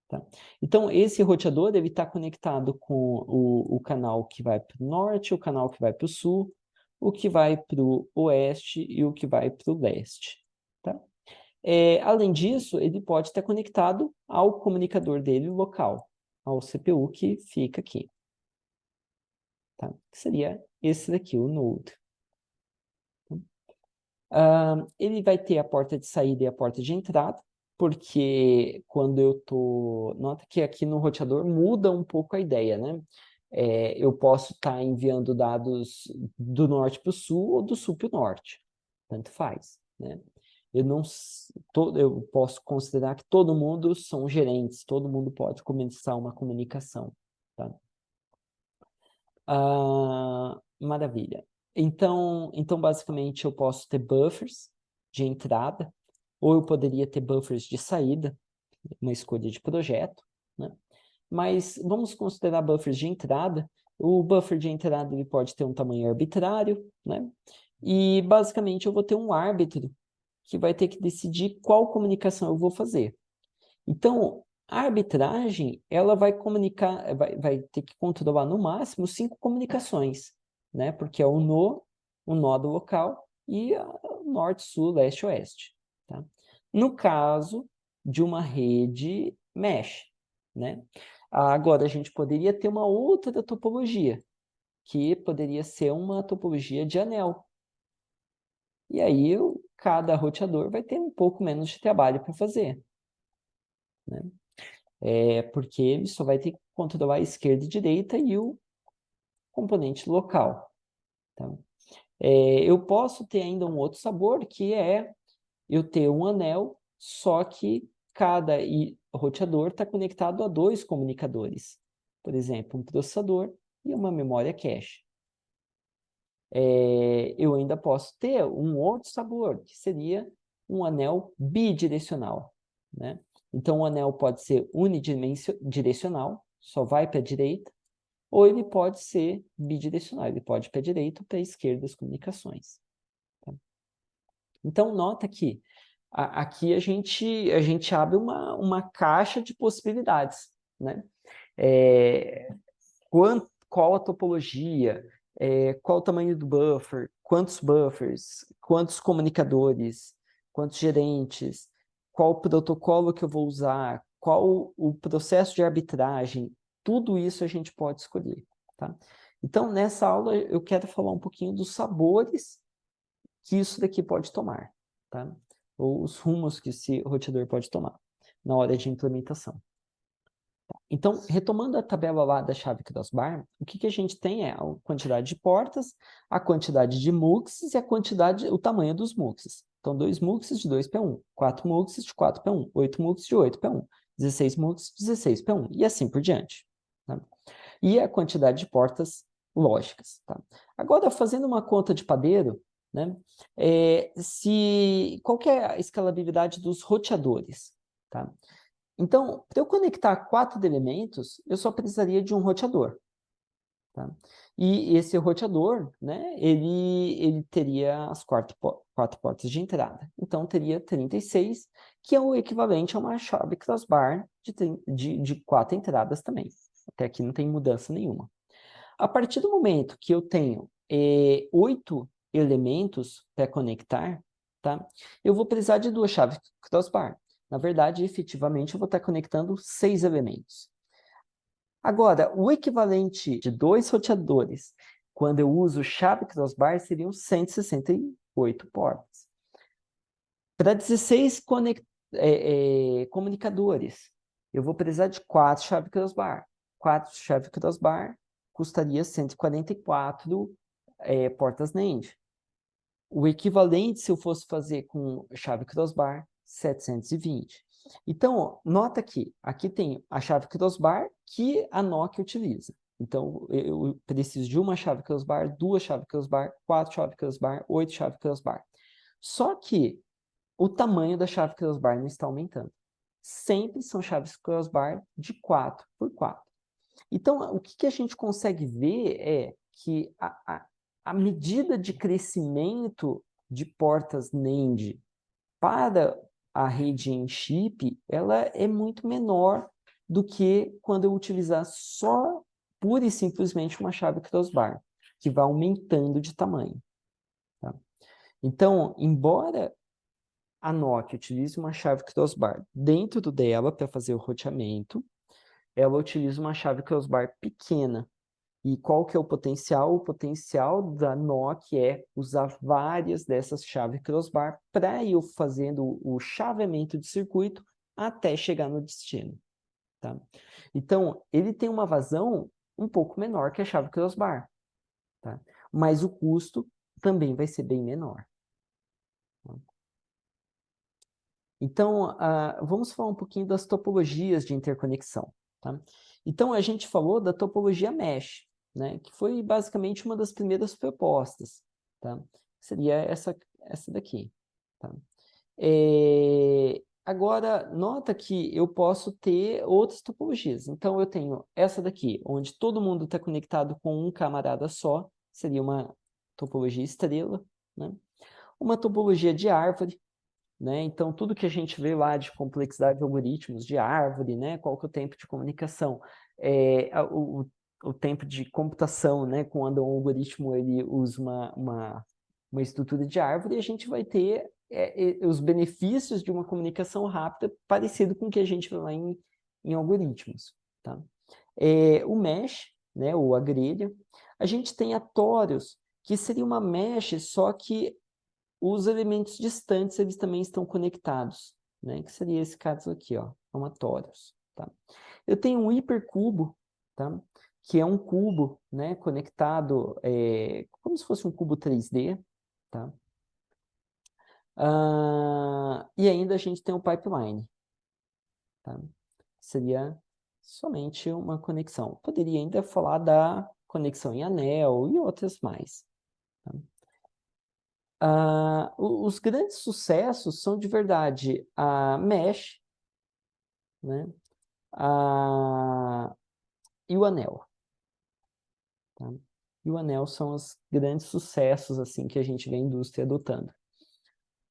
tá? Então, esse roteador, ele está conectado com o canal que vai para o norte, o canal que vai para o sul, o que vai para o oeste e o que vai para o leste, tá? Além disso, ele pode estar conectado ao comunicador dele local, ao CPU que fica aqui. Tá? Que seria esse daqui, o node. Ele vai ter a porta de saída e a porta de entrada, porque quando eu estou... Nota que aqui no roteador muda um pouco a ideia, né? Eu posso estar enviando dados do norte para o sul ou do sul para o norte. Tanto faz, né? Eu posso considerar que todo mundo são gerentes, todo mundo pode começar uma comunicação. Tá? Maravilha. Então, basicamente, eu posso ter buffers de entrada, ou eu poderia ter buffers de saída, uma escolha de projeto, né? Mas vamos considerar buffers de entrada. O buffer de entrada ele pode ter um tamanho arbitrário, né? E, basicamente, eu vou ter um árbitro que vai ter que decidir qual comunicação eu vou fazer. Então, a arbitragem, ela vai comunicar, vai ter que controlar no máximo 5 comunicações, né? Porque é o nó do local e o norte, sul, leste, oeste, tá? No caso de uma rede mesh, né? Agora, a gente poderia ter uma outra topologia, que poderia ser uma topologia de anel. E aí, cada roteador vai ter um pouco menos de trabalho para fazer, né? Porque ele só vai ter que controlar a esquerda e direita e o componente local. Tá? Eu posso ter ainda um outro sabor, que é eu ter um anel, só que cada roteador está conectado a 2 comunicadores. Por exemplo, um processador e uma memória cache. Eu ainda posso ter um outro sabor, que seria um anel bidirecional, né? Então, o anel pode ser unidirecional, só vai para a direita, ou ele pode ser bidirecional, ele pode ir para a direita ou para a esquerda as comunicações. Tá? Então, nota que aqui a gente abre uma caixa de possibilidades, né? Qual a topologia, qual o tamanho do buffer, quantos buffers, quantos comunicadores, quantos gerentes, qual o protocolo que eu vou usar, qual o processo de arbitragem, tudo isso a gente pode escolher, tá? Então, nessa aula, eu quero falar um pouquinho dos sabores que isso daqui pode tomar, tá? Ou os rumos que esse roteador pode tomar na hora de implementação. Então, retomando a tabela lá da chave crossbar, o que a gente tem é a quantidade de portas, a quantidade de muxes e o tamanho dos muxes. Então, 2 muxes de 2P1, 4 muxes de 4P1, 8 muxes de 8P1, 16 muxes de 16P1 e assim por diante. Tá? E a quantidade de portas lógicas. Tá? Agora, fazendo uma conta de padeiro, né, qual que é a escalabilidade dos roteadores? Tá? Então, para eu conectar 4 elementos, eu só precisaria de um roteador. Tá? E esse roteador, né, ele teria as 4 portas de entrada. Então, teria 36, que é o equivalente a uma chave crossbar de 4 entradas também. Até aqui não tem mudança nenhuma. A partir do momento que eu tenho 8 elementos para conectar, tá? Eu vou precisar de 2 chaves crossbar. Na verdade, efetivamente, eu vou estar conectando 6 elementos. Agora, o equivalente de 2 roteadores, quando eu uso chave crossbar, seriam 168 portas. Para 16 comunicadores, eu vou precisar de 4 chaves crossbar. 4 chaves crossbar custaria 144 portas NAND. O equivalente, se eu fosse fazer com chave crossbar, 720. Então, nota que aqui tem a chave crossbar que a Nokia utiliza. Então, eu preciso de uma chave crossbar, 2 chaves crossbar, 4 chaves crossbar, 8 chaves crossbar. Só que o tamanho da chave crossbar não está aumentando. Sempre são chaves crossbar de 4 por 4. Então, o que a gente consegue ver é que a medida de crescimento de portas NAND para a rede em chip, ela é muito menor do que quando eu utilizar só, pura e simplesmente, uma chave crossbar, que vai aumentando de tamanho. Tá? Então, embora a Nokia utilize uma chave crossbar dentro dela para fazer o roteamento, ela utiliza uma chave crossbar pequena. E qual que é o potencial? O potencial da Nokia é usar várias dessas chaves crossbar para ir fazendo o chaveamento de circuito até chegar no destino. Tá? Então, ele tem uma vazão um pouco menor que a chave crossbar. Tá? Mas o custo também vai ser bem menor. Tá? Então, vamos falar um pouquinho das topologias de interconexão. Tá? Então, a gente falou da topologia mesh, né, que foi basicamente uma das primeiras propostas. Tá? Seria essa daqui. Tá? Agora, nota que eu posso ter outras topologias. Então, eu tenho essa daqui, onde todo mundo está conectado com um camarada só, seria uma topologia estrela. Né? Uma topologia de árvore, né? Então, tudo que a gente vê lá de complexidade de algoritmos, de árvore, né? Qual que é o tempo de comunicação, o tempo de computação, né? Quando um algoritmo ele usa uma estrutura de árvore, a gente vai ter os benefícios de uma comunicação rápida parecido com o que a gente vê lá em algoritmos. Tá? O mesh, né? Ou a grelha. A gente tem a Torius, que seria uma mesh, só que os elementos distantes, eles também estão conectados, né? Que seria esse caso aqui, ó, Torius, tá? Eu tenho um hipercubo, tá? Que é um cubo, né, conectado, como se fosse um cubo 3D, tá? E ainda a gente tem o pipeline, tá? Seria somente uma conexão. Poderia ainda falar da conexão em anel e outras mais, tá? Os grandes sucessos são de verdade a Mesh, né? E o Anel. Tá? E o Anel são os grandes sucessos assim, que a gente vê a indústria adotando.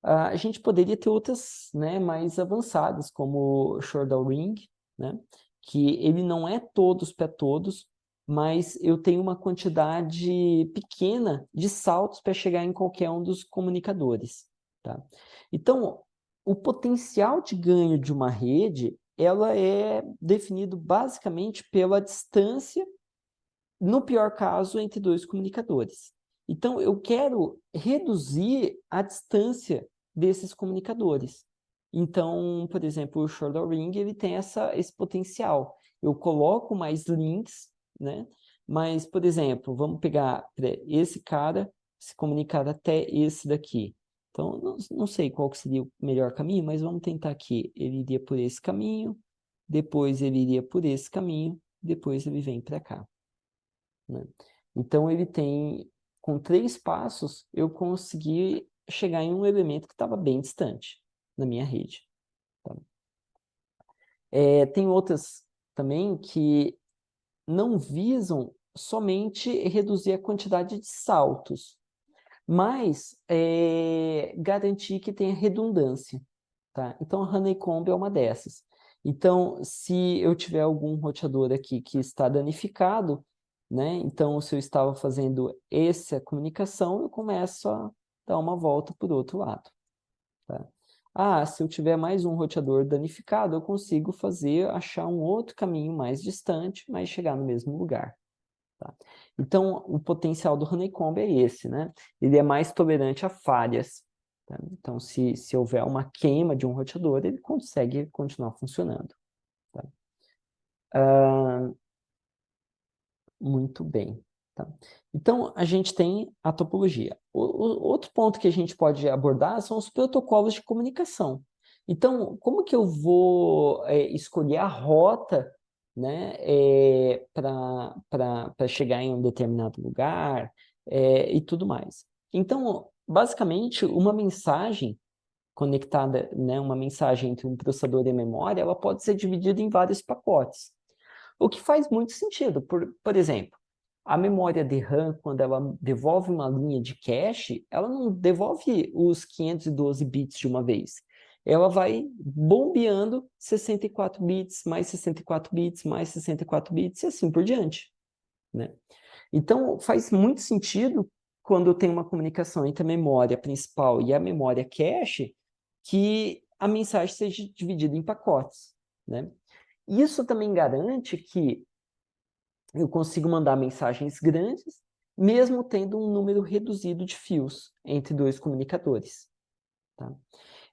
A gente poderia ter outras, né, mais avançadas, como o Shordal Ring, né? Que ele não é todos para todos, mas eu tenho uma quantidade pequena de saltos para chegar em qualquer um dos comunicadores. Tá? Então, o potencial de ganho de uma rede ela é definida basicamente pela distância, no pior caso, entre dois comunicadores. Então, eu quero reduzir a distância desses comunicadores. Então, por exemplo, o Shorter Ring, ele tem esse potencial. Eu coloco mais links, né? Mas, por exemplo, vamos pegar esse cara, se comunicar até esse daqui. Então, não sei qual que seria o melhor caminho, mas vamos tentar aqui. Ele iria por esse caminho, depois ele iria por esse caminho, depois ele vem para cá, né? Então, ele tem, com 3 passos, eu consegui chegar em um elemento que estava bem distante na minha rede. Tá? Tem outras também que não visam somente reduzir a quantidade de saltos, mas garantir que tenha redundância. Tá? Então, a Honeycomb é uma dessas. Então, se eu tiver algum roteador aqui que está danificado, né? Então, se eu estava fazendo essa comunicação, eu começo a dar uma volta por outro lado. Tá? Ah, se eu tiver mais um roteador danificado, eu consigo achar um outro caminho mais distante, mas chegar no mesmo lugar. Tá? Então, o potencial do Honeycomb é esse, né? Ele é mais tolerante a falhas. Tá? Então, se houver uma queima de um roteador, ele consegue continuar funcionando. Tá? Muito bem. Tá? Então, a gente tem a topologia. Outro ponto que a gente pode abordar são os protocolos de comunicação. Então, como que eu vou escolher a rota, né, para chegar em um determinado lugar e tudo mais? Então, basicamente, uma mensagem conectada, né, uma mensagem entre um processador e a memória, ela pode ser dividida em vários pacotes. O que faz muito sentido. Por exemplo, a memória de RAM, quando ela devolve uma linha de cache, ela não devolve os 512 bits de uma vez. Ela vai bombeando 64 bits, mais 64 bits, mais 64 bits, e assim por diante, né? Então, faz muito sentido, quando tem uma comunicação entre a memória principal e a memória cache, que a mensagem seja dividida em pacotes, né? Isso também garante que eu consigo mandar mensagens grandes, mesmo tendo um número reduzido de fios entre dois comunicadores. Tá?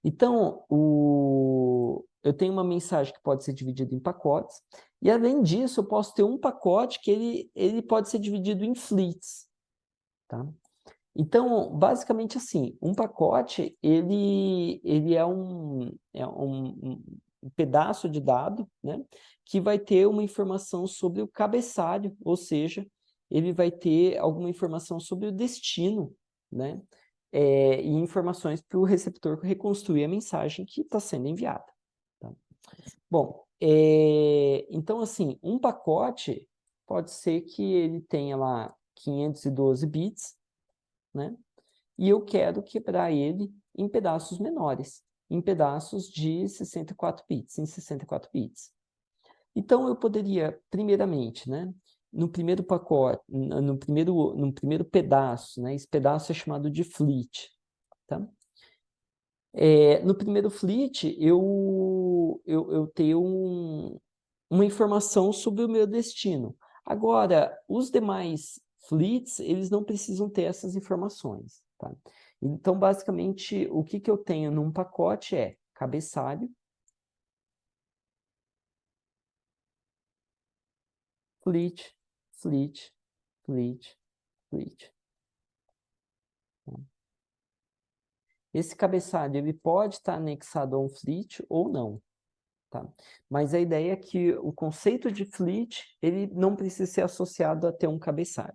Então, eu tenho uma mensagem que pode ser dividida em pacotes, e além disso, eu posso ter um pacote que ele pode ser dividido em fleets. Tá? Então, basicamente assim, um pacote, ele é um pedaço de dado, né, que vai ter uma informação sobre o cabeçalho, ou seja, ele vai ter alguma informação sobre o destino, né, e informações para o receptor reconstruir a mensagem que está sendo enviada. Tá? Bom, então assim, um pacote pode ser que ele tenha lá 512 bits, né? E eu quero quebrar ele em pedaços menores, em pedaços de 64 bits, em 64 bits. Então, eu poderia, primeiramente, né, no primeiro pacote, no primeiro pedaço, né, esse pedaço é chamado de fleet. Tá? No primeiro fleet, eu tenho uma informação sobre o meu destino. Agora, os demais fleets, eles não precisam ter essas informações. Tá? Então, basicamente, o que eu tenho num pacote é cabeçalho, fleet, fleet, fleet, fleet. Esse cabeçalho ele pode estar anexado a um fleet ou não. Tá? Mas a ideia é que o conceito de fleet ele não precisa ser associado a ter um cabeçalho.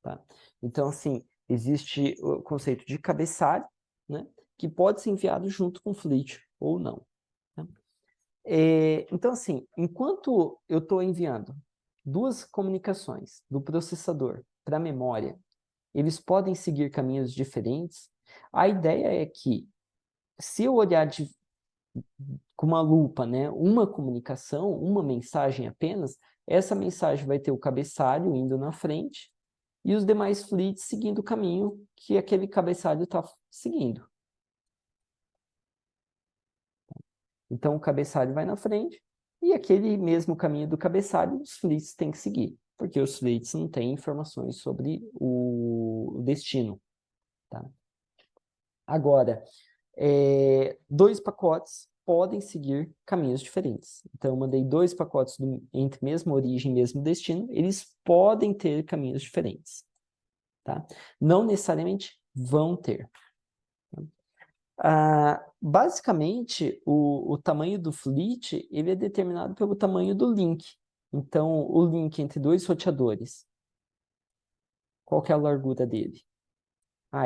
Tá? Então, assim, existe o conceito de cabeçalho, né, que pode ser enviado junto com fleet ou não. Tá? Então, assim, enquanto eu estou enviando duas comunicações do processador para a memória, eles podem seguir caminhos diferentes. A ideia é que, se eu olhar com uma lupa, né, uma comunicação, uma mensagem apenas, essa mensagem vai ter o cabeçalho indo na frente e os demais fleets seguindo o caminho que aquele cabeçalho está seguindo. Então, o cabeçalho vai na frente e aquele mesmo caminho do cabeçalho os fleets têm que seguir, porque os fleets não têm informações sobre o destino, tá? Agora, dois pacotes podem seguir caminhos diferentes. Então, eu mandei dois pacotes entre mesma origem e mesmo destino, eles podem ter caminhos diferentes, tá? Não necessariamente vão ter. Basicamente, o tamanho do fleet, ele é determinado pelo tamanho do link. Então, o link entre dois roteadores, qual que é a largura dele?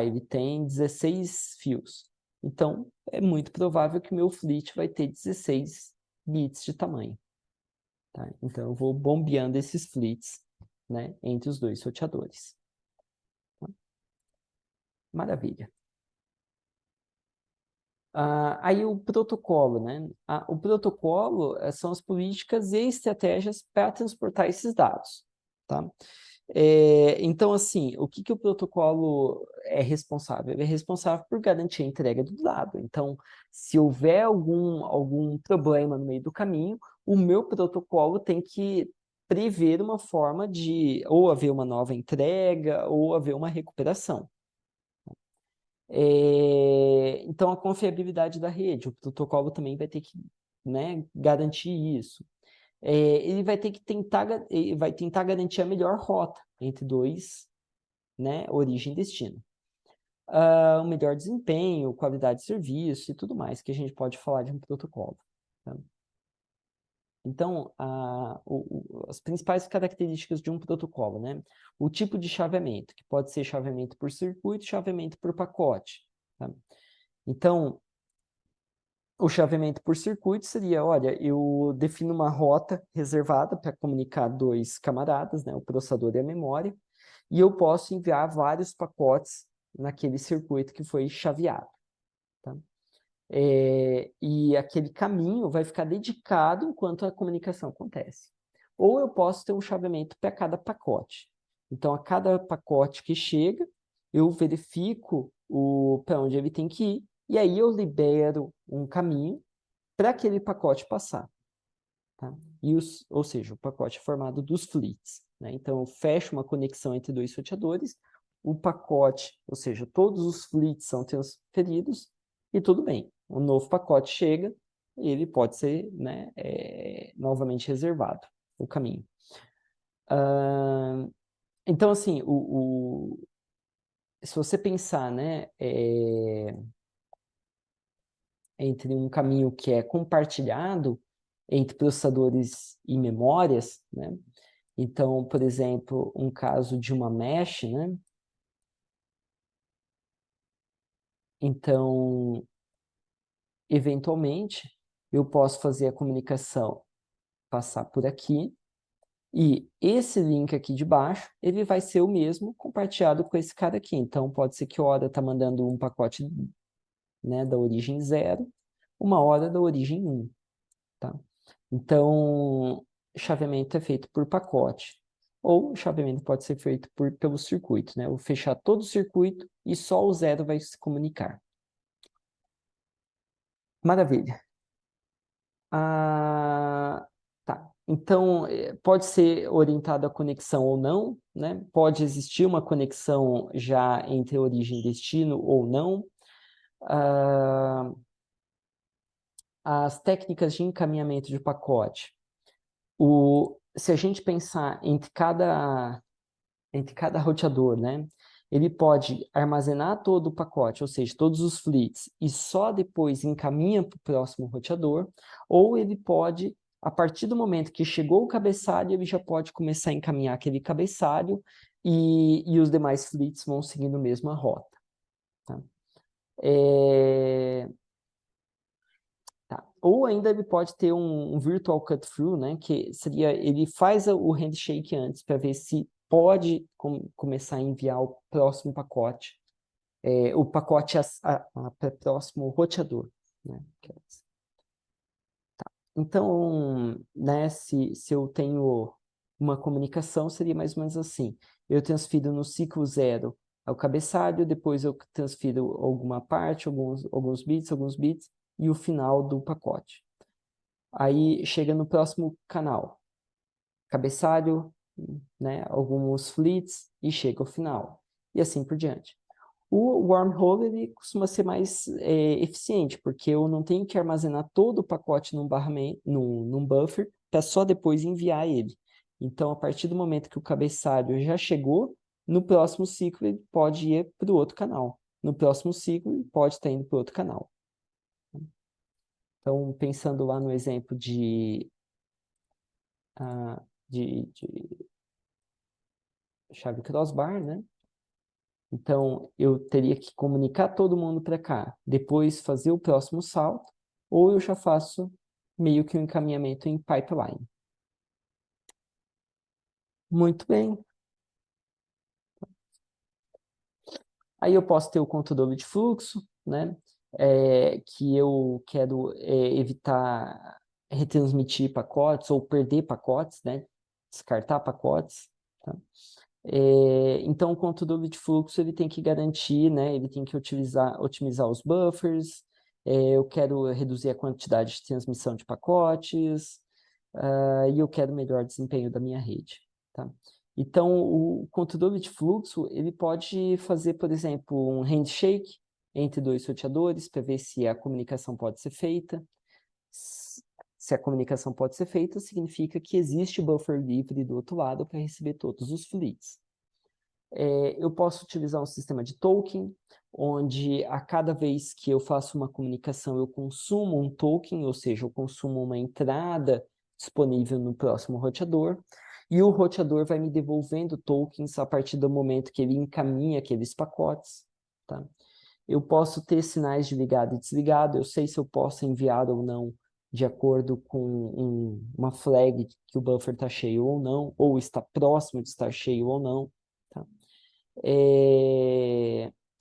Ele tem 16 fios. Então, é muito provável que o meu fleet vai ter 16 bits de tamanho. Tá? Então, eu vou bombeando esses fleets, né, entre os dois roteadores. Tá? Maravilha. Aí o protocolo, né? O protocolo são as políticas e estratégias para transportar esses dados, tá? Então, assim, o que o protocolo é responsável? Ele é responsável por garantir a entrega do dado. Então, se houver algum problema no meio do caminho, o meu protocolo tem que prever uma forma de ou haver uma nova entrega ou haver uma recuperação. Então, a confiabilidade da rede, o protocolo também vai ter que, né, garantir isso. Ele vai ter que tentar garantir a melhor rota entre dois, né, origem e destino. O melhor desempenho, qualidade de serviço e tudo mais que a gente pode falar de um protocolo. Tá? Então, as principais características de um protocolo, né? O tipo de chaveamento, que pode ser chaveamento por circuito, chaveamento por pacote. Tá? Então, o chaveamento por circuito seria, olha, eu defino uma rota reservada para comunicar dois camaradas, né, o processador e a memória, e eu posso enviar vários pacotes naquele circuito que foi chaveado. Tá? E aquele caminho vai ficar dedicado enquanto a comunicação acontece. Ou eu posso ter um chaveamento para cada pacote. Então, a cada pacote que chega, eu verifico para onde ele tem que ir, e aí eu libero um caminho para aquele pacote passar. Tá? Ou seja, o pacote é formado dos fleets. Né? Então, eu fecho uma conexão entre dois roteadores, o pacote, ou seja, todos os fleets são transferidos, e tudo bem. Um novo pacote chega, e ele pode ser, né, novamente reservado, o caminho. Então, assim, se você pensar, né, entre um caminho que é compartilhado entre processadores e memórias, né? Então, por exemplo, um caso de uma mesh, né? Então, eventualmente, eu posso fazer a comunicação passar por aqui, e esse link aqui de baixo, ele vai ser o mesmo compartilhado com esse cara aqui. Então, pode ser que hora está mandando um pacote, né, da origem 0, uma hora da origem 1. Tá? Então, chaveamento é feito por pacote. Ou o chaveamento pode ser feito pelo circuito, né? Eu vou fechar todo o circuito e só o 0 vai se comunicar. Maravilha. Tá. Então, pode ser orientado à conexão ou não, né? Pode existir uma conexão já entre origem e destino ou não. As técnicas de encaminhamento de pacote. Se a gente pensar entre cada roteador, né? Ele pode armazenar todo o pacote, ou seja, todos os fleets, e só depois encaminha para o próximo roteador, ou ele pode, a partir do momento que chegou o cabeçalho, ele já pode começar a encaminhar aquele cabeçalho e os demais fleets vão seguindo a mesma rota. Tá? Tá. Ou ainda ele pode ter um virtual cut-through, né? Que seria, ele faz o handshake antes para ver se pode começar a enviar o próximo pacote, o pacote para o próximo roteador, né? Tá. Então, né, se eu tenho uma comunicação, seria mais ou menos assim. Eu transfiro no ciclo 0 ao cabeçalho, depois eu transfiro alguma parte, alguns bits, e o final do pacote. Aí chega no próximo canal, cabeçalho, né, alguns fleets e chega ao final, e assim por diante. O wormhole ele costuma ser mais eficiente, porque eu não tenho que armazenar todo o pacote num buffer para só depois enviar ele. Então, a partir do momento que o cabeçalho já chegou, no próximo ciclo ele pode ir para o outro canal. No próximo ciclo ele pode estar indo para o outro canal. Então, pensando lá no exemplo de chave crossbar, né? Então, eu teria que comunicar todo mundo para cá, depois fazer o próximo salto, ou eu já faço meio que um encaminhamento em pipeline. Muito bem. Aí eu posso ter o controle de fluxo, né? Que eu quero evitar retransmitir pacotes ou perder pacotes, né? Descartar pacotes. Tá? Então, o controle de fluxo ele tem que garantir, né? Ele tem que otimizar os buffers. Eu quero reduzir a quantidade de transmissão de pacotes. E eu quero melhor desempenho da minha rede. Tá? Então, o controle de fluxo ele pode fazer, por exemplo, um handshake entre dois roteadores para ver se a comunicação pode ser feita. Se a comunicação pode ser feita, significa que existe buffer livre do outro lado para receber todos os fleets. Eu posso utilizar um sistema de token, onde a cada vez que eu faço uma comunicação, eu consumo um token, ou seja, eu consumo uma entrada disponível no próximo roteador, e o roteador vai me devolvendo tokens a partir do momento que ele encaminha aqueles pacotes. Tá? Eu posso ter sinais de ligado e desligado, eu sei se eu posso enviar ou não de acordo com uma flag que o buffer está cheio ou não, ou está próximo de estar cheio ou não. Tá?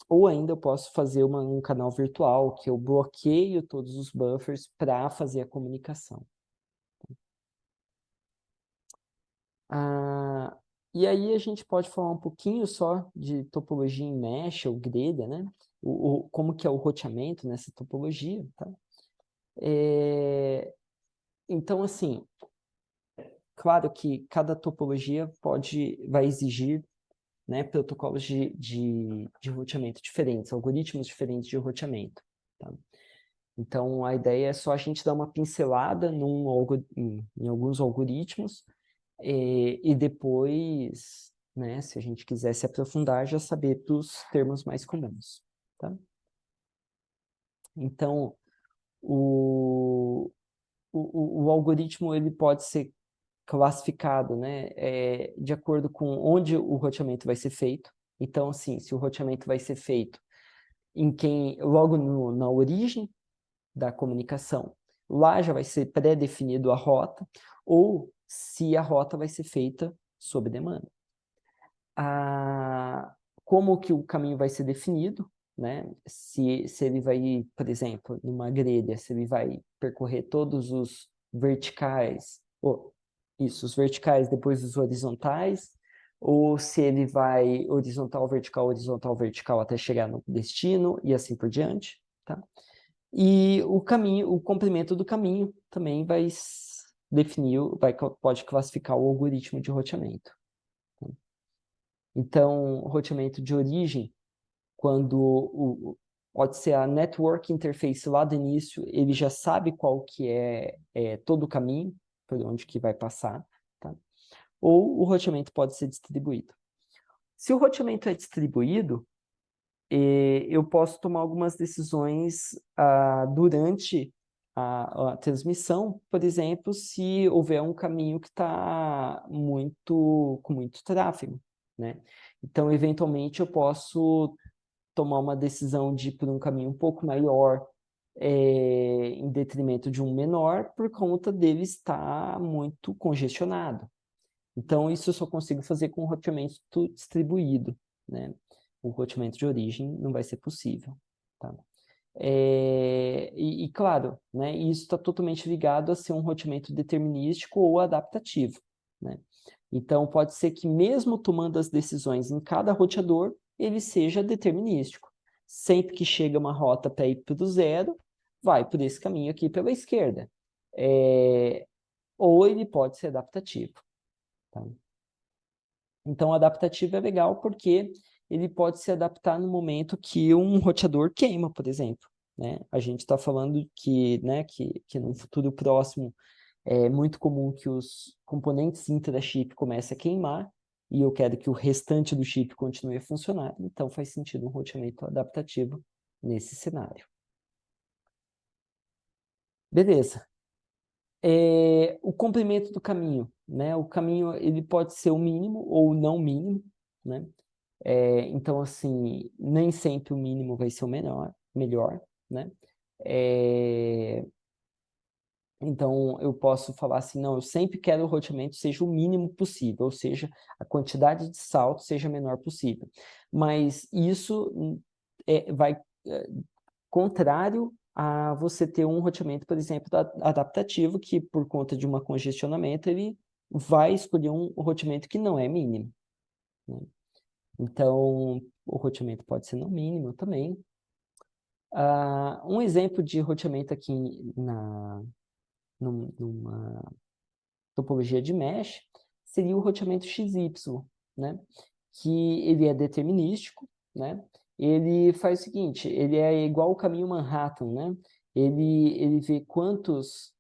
Ou ainda eu posso fazer um canal virtual, que eu bloqueio todos os buffers para fazer a comunicação. Ah, e aí a gente pode falar um pouquinho só de topologia em mesh ou grelha, né? Como que é o roteamento nessa topologia, tá? Então, assim, claro que cada topologia vai exigir, né, protocolos de roteamento diferentes, algoritmos diferentes de roteamento, tá? Então, a ideia é só a gente dar uma pincelada em alguns algoritmos e depois, né, se a gente quiser se aprofundar, já saber dos termos mais comuns, tá? Então, o, o algoritmo ele pode ser classificado, né, de acordo com onde o roteamento vai ser feito. Então, assim, se o roteamento vai ser feito logo na origem da comunicação, lá já vai ser pré-definido a rota, ou se a rota vai ser feita sob demanda. Como que o caminho vai ser definido, né? Se ele vai, por exemplo, numa grelha, se ele vai percorrer todos os verticais, os verticais depois os horizontais, ou se ele vai horizontal, vertical até chegar no destino e assim por diante, tá? E o comprimento do caminho também pode classificar o algoritmo de roteamento. Então, roteamento de origem, quando pode ser a network interface lá do início, ele já sabe qual que é todo o caminho, por onde que vai passar, tá? Ou o roteamento pode ser distribuído. Se o roteamento é distribuído, eu posso tomar algumas decisões durante a transmissão, por exemplo, se houver um caminho que está com muito tráfego, né? Então, eventualmente, eu posso tomar uma decisão de ir por um caminho um pouco maior, em detrimento de um menor, por conta dele estar muito congestionado. Então, isso eu só consigo fazer com roteamento distribuído, né? O roteamento de origem não vai ser possível, tá? Claro, né, isso está totalmente ligado a ser um roteamento determinístico ou adaptativo, né? Então, pode ser que mesmo tomando as decisões em cada roteador, ele seja determinístico. Sempre que chega uma rota para ir para o zero, vai por esse caminho aqui pela esquerda. ou ele pode ser adaptativo. Tá? Então, adaptativo é legal porque ele pode se adaptar no momento que um roteador queima, por exemplo. Né? A gente está falando que, né, que no futuro próximo é muito comum que os componentes intra-chip comecem a queimar e eu quero que o restante do chip continue a funcionar. Então, faz sentido um roteamento adaptativo nesse cenário. Beleza. O comprimento do caminho, né? O caminho ele pode ser o mínimo ou não mínimo, né? Então, assim, nem sempre o mínimo vai ser o melhor, né? Então, eu posso falar assim, não, eu sempre quero o roteamento seja o mínimo possível, ou seja, a quantidade de salto seja a menor possível. Mas isso vai contrário a você ter um roteamento, por exemplo, adaptativo, que por conta de um congestionamento, ele vai escolher um roteamento que não é mínimo. Né? Então, o roteamento pode ser no mínimo também. Um exemplo de roteamento aqui numa topologia de mesh seria o roteamento XY, né? Que ele é determinístico, né? Ele faz o seguinte, ele é igual o caminho Manhattan, né? Ele vê quantos...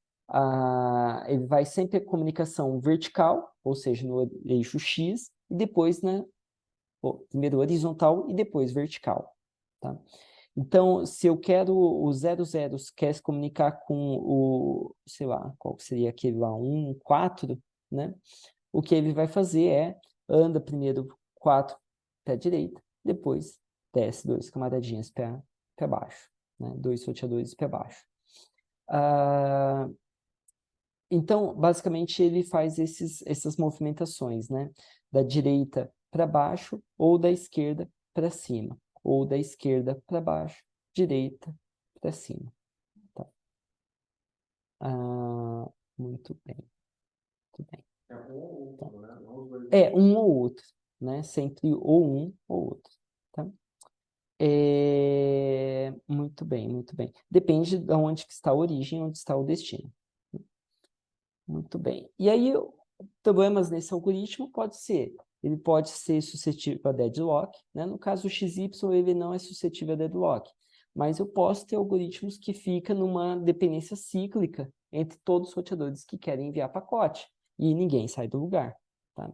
ele vai sempre a comunicação vertical, ou seja, no eixo X, e depois, né? Primeiro horizontal e depois vertical, tá? Então, se eu quero o 00 quer se comunicar com o, sei lá, qual seria aquele lá, 1, 4, né? O que ele vai fazer é, anda primeiro 4 para a direita, depois desce 2 camaradinhas para baixo, né? 2 roteadores para baixo. Então, basicamente, ele faz essas movimentações, né? Da direita para baixo ou da esquerda para cima, ou da esquerda para baixo, direita para cima. Tá? Muito bem, muito bem. É um ou outro, né? Não os dois. Um ou outro, né? Sempre ou um ou outro, tá? Muito bem, muito bem. Depende de onde que está a origem, onde está o destino. Muito bem. E aí, problemas nesse algoritmo ele pode ser suscetível a deadlock, né? No caso, o XY, ele não é suscetível a deadlock, mas eu posso ter algoritmos que ficam numa dependência cíclica entre todos os roteadores que querem enviar pacote, e ninguém sai do lugar, tá?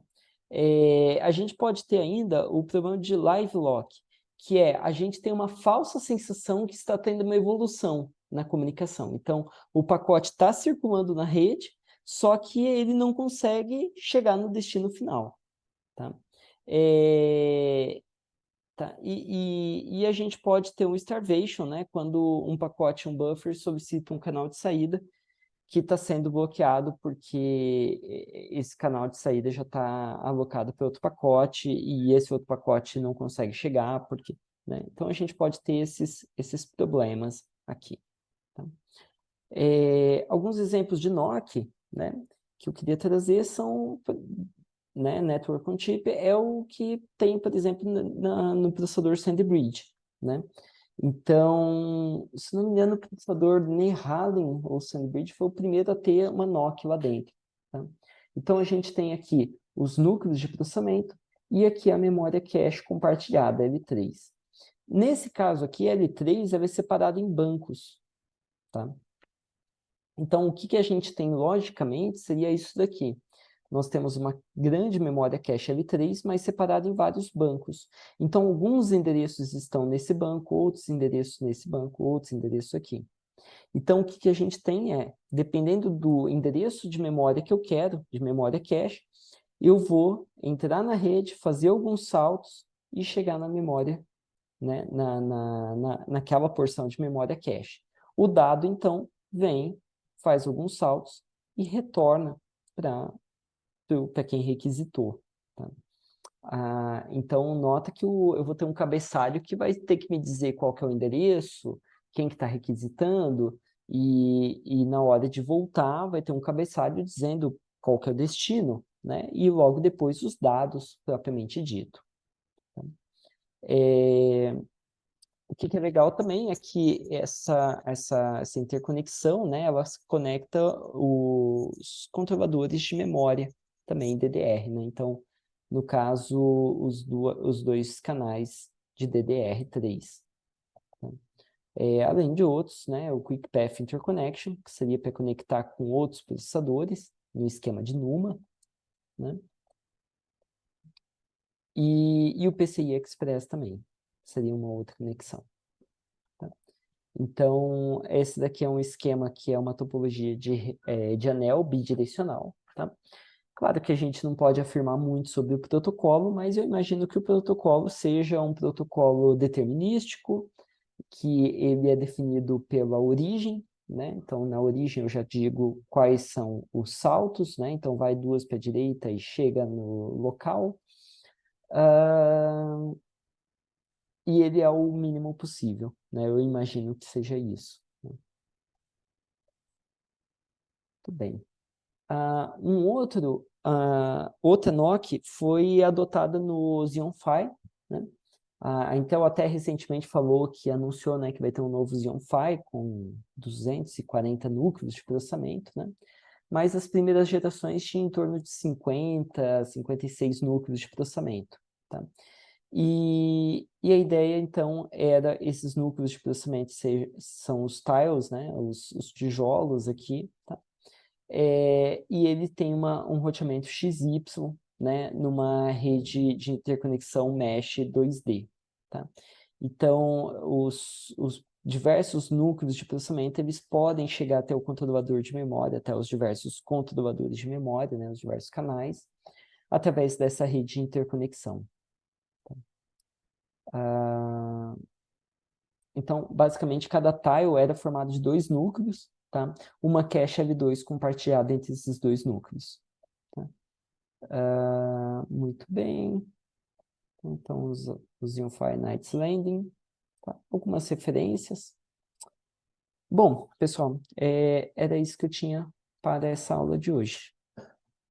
A gente pode ter ainda o problema de live lock, que é a gente tem uma falsa sensação que está tendo uma evolução na comunicação. Então, o pacote está circulando na rede, só que ele não consegue chegar no destino final. Tá? E a gente pode ter um starvation, né? Quando um pacote, um buffer, solicita um canal de saída que está sendo bloqueado porque esse canal de saída já está alocado para outro pacote e esse outro pacote não consegue chegar, porque, né? Então, a gente pode ter esses problemas aqui. Tá? Alguns exemplos de NOC, né, que eu queria trazer são, né, Network on Chip é o que tem, por exemplo, no processador SandBridge, né? Então, se não me engano, o processador Nehalem ou SandBridge foi o primeiro a ter uma NOC lá dentro. Tá? Então, a gente tem aqui os núcleos de processamento e aqui a memória cache compartilhada, L3. Nesse caso aqui, a L3 ela é separada em bancos. Tá? Então, o que a gente tem, logicamente, seria isso daqui. Nós temos uma grande memória cache L3, mas separada em vários bancos. Então, alguns endereços estão nesse banco, outros endereços nesse banco, outros endereços aqui. Então, o que a gente tem é, dependendo do endereço de memória que eu quero, de memória cache, eu vou entrar na rede, fazer alguns saltos e chegar na memória, né, naquela porção de memória cache. O dado, então, vem, faz alguns saltos e retorna para quem requisitou. Tá? Então, nota que eu vou ter um cabeçalho que vai ter que me dizer qual que é o endereço, quem que está requisitando, e na hora de voltar vai ter um cabeçalho dizendo qual que é o destino, né? E logo depois os dados propriamente dito. Tá? o que é legal também é que essa interconexão, né, ela se conecta os controladores de memória também, DDR, né? Então, no caso, os dois canais de DDR3. Tá? Além de outros, né, o Quick Path Interconnection, que seria para conectar com outros processadores, no esquema de NUMA, né? E o PCI Express também, seria uma outra conexão. Tá? Então, esse daqui é um esquema que é uma topologia de anel bidirecional. Tá? Claro que a gente não pode afirmar muito sobre o protocolo, mas eu imagino que o protocolo seja um protocolo determinístico, que ele é definido pela origem, né? Então, na origem eu já digo quais são os saltos, né? Então, vai 2 para a direita e chega no local. E ele é o mínimo possível, né? Eu imagino que seja isso. Né? Muito bem. Outra NOC foi adotada no Xeon Phi, né? A Intel até recentemente falou que anunciou, né, que vai ter um novo Xeon Phi com 240 núcleos de processamento, né? Mas as primeiras gerações tinham em torno de 50, 56 núcleos de processamento, tá? E a ideia, então, era esses núcleos de processamento são os tiles, né? Os tijolos aqui, tá? E ele tem um roteamento XY, né, numa rede de interconexão mesh 2D, tá? Então, os diversos núcleos de processamento, eles podem chegar até o controlador de memória, até os diversos controladores de memória, né, os diversos canais, através dessa rede de interconexão. Tá? Então, basicamente, cada tile era formado de 2 núcleos, tá? Uma cache L2 compartilhada entre esses 2 núcleos. Tá? Muito bem. Então, os Unify Knights Landing. Tá? Algumas referências. Bom, pessoal, era isso que eu tinha para essa aula de hoje.